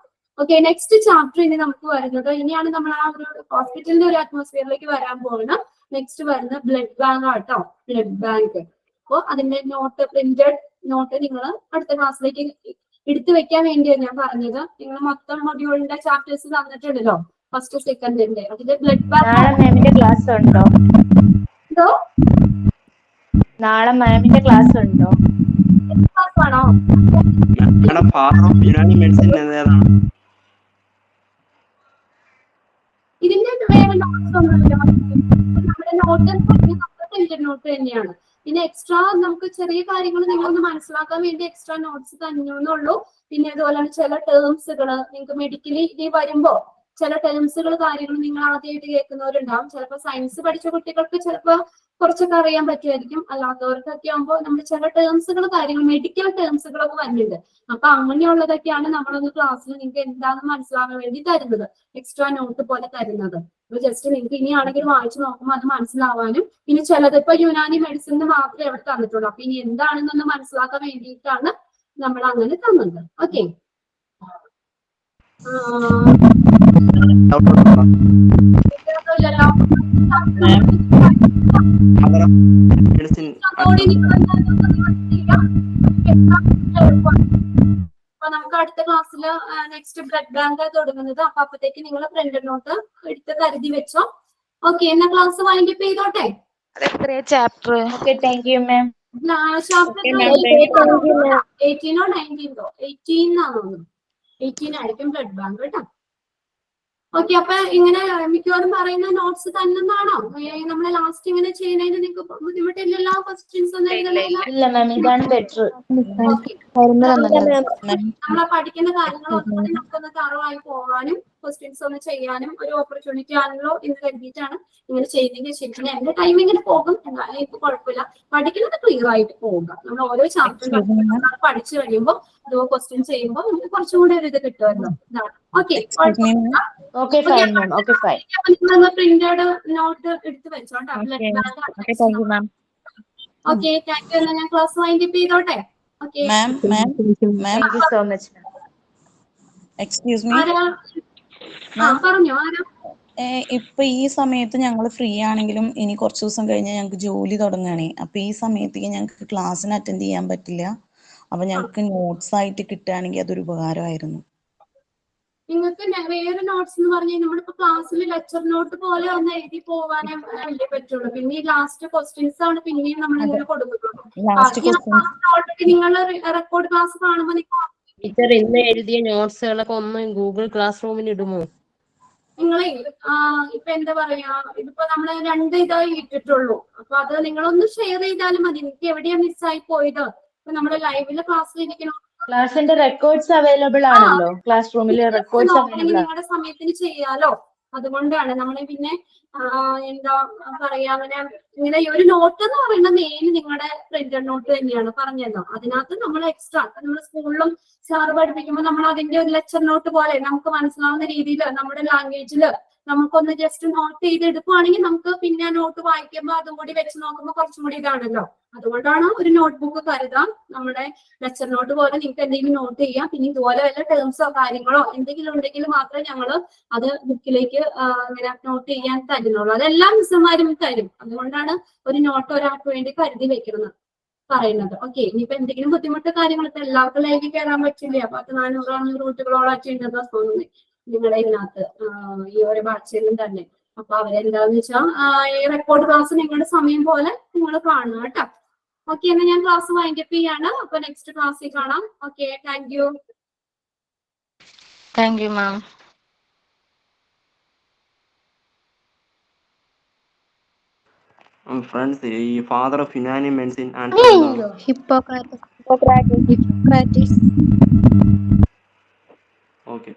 ഓക്കെ, നെക്സ്റ്റ് ചാപ്റ്റർ ഇനി നമുക്ക് വരുന്നത്, ഇനിയാണ് നമ്മൾ ആ ഒരു ഹോസ്പിറ്റലിന്റെ ഒരു അറ്റ്മോസ്ഫിയറിലേക്ക് വരാൻ പോകുന്നത്. നെക്സ്റ്റ് വരുന്നത് ബ്ലഡ് ബാങ്ക് ആട്ടോ. Blood bank. അപ്പോൾ അതിന്റെ നോട്ട്, പ്രിന്റഡ് നോട്ട് നിങ്ങൾ അടുത്ത ക്ലാസ്സിലേക്ക് എടുത്തു വെക്കാൻ വേണ്ടിയാണ് ഞാൻ പറഞ്ഞത്. നിങ്ങൾ മൊത്തം മൊഡ്യൂളിന്റെ ചാപ്റ്റേഴ്സ് തന്നിട്ടുണ്ടല്ലോ, ഫസ്റ്റ് സെക്കൻഡിന്റെ. അതിന്റെ ബ്ലഡ് ബാങ്ക് ക്ലാസ് ഉണ്ടോ? എന്തോ നാളെ മാമിന്റെ ക്ലാസ് ഉണ്ടോ? ക്ലാസ് ആണോ? ഇതിന്റെ വേറെ നോട്ട്സ് ഒന്നുമില്ല. നമ്മുടെ നോട്ട് നോട്ട് തന്നെയാണ്. പിന്നെ എക്സ്ട്രാ നമുക്ക് ചെറിയ കാര്യങ്ങൾ നിങ്ങളൊന്ന് മനസ്സിലാക്കാൻ വേണ്ടി എക്സ്ട്രാ നോട്ട്സ് തന്നെയുള്ളൂ. പിന്നെ അതുപോലെ ചില ടേംസുകൾ നിങ്ങൾക്ക് മെഡിക്കലി ഇനി വരുമ്പോ ചില ടേംസുകൾ കാര്യങ്ങൾ നിങ്ങൾ ആദ്യമായിട്ട് കേൾക്കുന്നവരുണ്ടാവും. ചിലപ്പോൾ സയൻസ് പഠിച്ച കുട്ടികൾക്ക് ചിലപ്പോൾ കുറച്ചൊക്കെ അറിയാൻ പറ്റുമായിരിക്കും. അല്ലാത്തവർക്കൊക്കെ ആകുമ്പോൾ നമ്മൾ ചില ടേംസുകൾ കാര്യങ്ങൾ മെഡിക്കൽ ടേംസുകളൊക്കെ വരുന്നുണ്ട്. അപ്പൊ അങ്ങനെയുള്ളതൊക്കെയാണ് നമ്മളൊന്ന് ക്ലാസ്സിൽ നിങ്ങൾക്ക് എന്താണെന്ന് മനസ്സിലാകാൻ വേണ്ടി തരുന്നത്, എക്സ്ട്രാ നോട്ട് പോലെ തരുന്നത്. അപ്പൊ ജസ്റ്റ് നിങ്ങൾക്ക് ഇനിയാണെങ്കിൽ വായിച്ചു നോക്കുമ്പോൾ അത് മനസ്സിലാവാനും, പിന്നെ ചിലത് ഇപ്പൊ യുനാനി മെഡിസിന് മാത്രമേ അവിടെ തന്നിട്ടുള്ളൂ. അപ്പൊ ഇനി എന്താണെന്നൊന്ന് മനസ്സിലാക്കാൻ വേണ്ടിയിട്ടാണ് നമ്മൾ അങ്ങനെ തന്നത്. ഓക്കെ, അപ്പൊ നമുക്ക് അടുത്ത ക്ലാസ്സിൽ നെക്സ്റ്റ് ബ്ലഡ് ബാങ്ക് തുടങ്ങുന്നത്. അപ്പൊ അപ്പത്തേക്ക് നിങ്ങൾ പ്രിന്റഡ് നോട്ട് എടുത്ത് കരുതി വെച്ചോ. ഓക്കെ, എന്നാ ക്ലാസ് വൈൻഡപ്പ് ചെയ്തോട്ടെ. Chapter. Okay, thank you ma'am. Chapter 18 or 19 18 ആണെന്ന് തോന്നുന്നു. 18 ആയിരിക്കും ബ്ലഡ് ബാങ്ക് കേട്ടോ. ഓക്കെ, അപ്പൊ ഇങ്ങനെ മിക്കവാറും പറയുന്ന നോട്ട്സ് തന്നെന്നാണോ നമ്മളെ ലാസ്റ്റ് ഇങ്ങനെ ചെയ്യുന്നതിന് നിങ്ങൾക്ക് ബുദ്ധിമുട്ടില്ലല്ലോ? ക്വസ്റ്റ്യൻസ് ഒന്നും എഴുതുന്നില്ല? ഇല്ല മാം, ഇതാണ് ബെറ്റർ. ഓക്കെ, നമ്മളെ പഠിക്കുന്ന കാര്യങ്ങളൊന്നും കൂടി നമുക്കൊന്ന് തറവായി പോകാനും ക്വസ്റ്റ്യൻസ് ഒന്ന് ചെയ്യാനും ഒരു ഓപ്പർച്യൂണിറ്റി ആണല്ലോ എന്ന് കരുതിയിട്ടാണ് ഇങ്ങനെ ചെയ്യുന്നതെങ്കിൽ ശരിക്കും എന്റെ ടൈം ഇങ്ങനെ പോകും, എന്നാലും എനിക്ക് കുഴപ്പമില്ല. പഠിക്കുന്നത് ക്ലിയർ ആയിട്ട് പോവുക. നമ്മൾ ഓരോ ചാപ്റ്റർ പഠിച്ചു കഴിയുമ്പോൾ ക്വസ്റ്റ്യൻ ചെയ്യുമ്പോൾ നമുക്ക് കുറച്ചും കൂടി ഒരു ഇത് കിട്ടുമല്ലോ. ഇതാണ് okay. Okay fine ma'am, okay fine. Printed note എടുത്ത് വെച്ചോട്ടെ. Okay, thank you. ഞാൻ ക്ലാസ് വൈൻഡപ്പ് ചെയ്തോട്ടെ? Okay, thank you so much. Excuse me, പറഞ്ഞോ. ആരാ? ഇപ്പൊ ഈ സമയത്ത് ഞങ്ങൾ ഫ്രീ ആണെങ്കിലും ഇനി കുറച്ച് ദിവസം കഴിഞ്ഞാൽ ഞങ്ങൾക്ക് ജോലി തുടങ്ങുകയാണേ. അപ്പൊ ഈ സമയത്തേക്ക് ഞങ്ങൾക്ക് ക്ലാസ്സിന് അറ്റൻഡ് ചെയ്യാൻ പറ്റില്ല. അപ്പൊ ഞങ്ങൾക്ക് നോട്ട്സ് ആയിട്ട് കിട്ടുകയാണെങ്കിൽ അതൊരു ഉപകാരമായിരുന്നു. നിങ്ങൾക്ക് വേറെ നോട്ട്സ് എന്ന് പറഞ്ഞാൽ നമ്മളിപ്പോ ക്ലാസ്സിൽ ലെക്ചർ നോട്ട് പോലെ ഒന്ന് എഴുതി പോകാനേ വലിയ പറ്റുള്ളൂ. പിന്നെ ഈ ലാസ്റ്റ് ക്വസ്റ്റ്യൻസ് ആണ് പിന്നെയും നമ്മൾ ഇങ്ങനെ കൊടുക്കുന്നുള്ളൂ. ഓൾറെഡി നിങ്ങൾ റെക്കോർഡ് ക്ലാസ് കാണുമ്പോൾ ടീച്ചർ ഇന്ന് എഴുതിയ നോട്ട്സുകളൊക്കെ ഒന്ന് ഗൂഗിൾ ക്ലാസ് റൂമിൽ ഇടുമോ? നിങ്ങളെ ഇപ്പൊ എന്താ പറയാ, ഇതിപ്പോ നമ്മള് 2 ഇതായി ഇട്ടിട്ടുള്ളൂ. അപ്പൊ അത് നിങ്ങളൊന്ന് ഷെയർ ചെയ്താലും മതി. എനിക്ക് എവിടെയാ മിസ്സായി പോയത്? ഇപ്പൊ നമ്മുടെ ലൈവില് ക്ലാസ്സിൽ ഇരിക്കണം. ക്ലാസിന്റെ റെക്കോർഡ്സ് അവൈലബിൾ ആണല്ലോ, ക്ലാസ് റൂമിൽ റെക്കോർഡ്സ് അവൈലബിൾ ആണ്. നിങ്ങളുടെ സമയത്തിന് ചെയ്യാലോ. അതുകൊണ്ടാണ് നമ്മള് പിന്നെ എന്താ പറയാ, ഇങ്ങനെ ഒരു നോട്ട് എന്ന് പറയുന്നത് മെയിൻ നിങ്ങളുടെ പ്രിന്റഡ് നോട്ട് തന്നെയാണ് പറഞ്ഞല്ലോ. അതിനകത്ത് നമ്മൾ എക്സ്ട്രാ നമ്മൾ സ്കൂളിലും സാറ് പഠിപ്പിക്കുമ്പോൾ നമ്മൾ അതിന്റെ ഒരു ലെക്ചർ നോട്ട് പോലെ നമുക്ക് മനസ്സിലാവുന്ന രീതിയിൽ നമ്മുടെ ലാംഗ്വേജിൽ നമുക്കൊന്ന് ജസ്റ്റ് നോട്ട് ചെയ്ത് എടുക്കുവാണെങ്കിൽ നമുക്ക് പിന്നെ നോട്ട് വായിക്കുമ്പോൾ അതും കൂടി വെച്ച് നോക്കുമ്പോൾ കുറച്ചും കൂടി ഇതാണല്ലോ. അതുകൊണ്ടാണ് ഒരു നോട്ട്ബുക്ക് കരുതാം. നമ്മുടെ ലെക്ചർ നോട്ട് പോലെ നിങ്ങൾക്ക് എന്തെങ്കിലും നോട്ട് ചെയ്യാം. പിന്നെ ഇതുപോലെ വല്ല ടേംസോ കാര്യങ്ങളോ എന്തെങ്കിലും ഉണ്ടെങ്കിൽ മാത്രമേ ഞങ്ങൾ അത് ബുക്കിലേക്ക് ഇങ്ങനെ നോട്ട് ചെയ്യാൻ തരുന്നുള്ളൂ. അതെല്ലാം മിസ്സുമാരും തരും. അതുകൊണ്ടാണ് ഒരു നോട്ട് ഒരാൾക്ക് വേണ്ടി കരുതി വെക്കുന്നത് പറയുന്നത്. ഓക്കെ, ഇനിയിപ്പോ എന്തെങ്കിലും ബുദ്ധിമുട്ട് കാര്യങ്ങൾ ഇപ്പൊ എല്ലാവർക്കും ലൈവിൽ കയറാൻ പറ്റില്ല. 400-500 റൂട്ടുകളോളം അറ്റൻഡ് തോന്നുന്നു നിങ്ങളുടെ ഇതിനകത്ത് ഈ ഒരു ബാച്ചിലും തന്നെ. അപ്പൊ അവരെന്താന്ന് വെച്ചാൽ ഈ റെക്കോർഡ് ക്ലാസ് നിങ്ങളുടെ സമയം പോലെ നിങ്ങൾ കാണുക കേട്ടോ. ഓക്കെ, എന്നാൽ ഞാൻ ക്ലാസ് വൈൻഡപ്പ് ചെയ്യാണ്. അപ്പൊ നെക്സ്റ്റ് ക്ലാസ്സിൽ കാണാം. Okay, thank you. Thank you ma'am. Friends, ഈ father of Unani medicine and Hippocrates. Okay.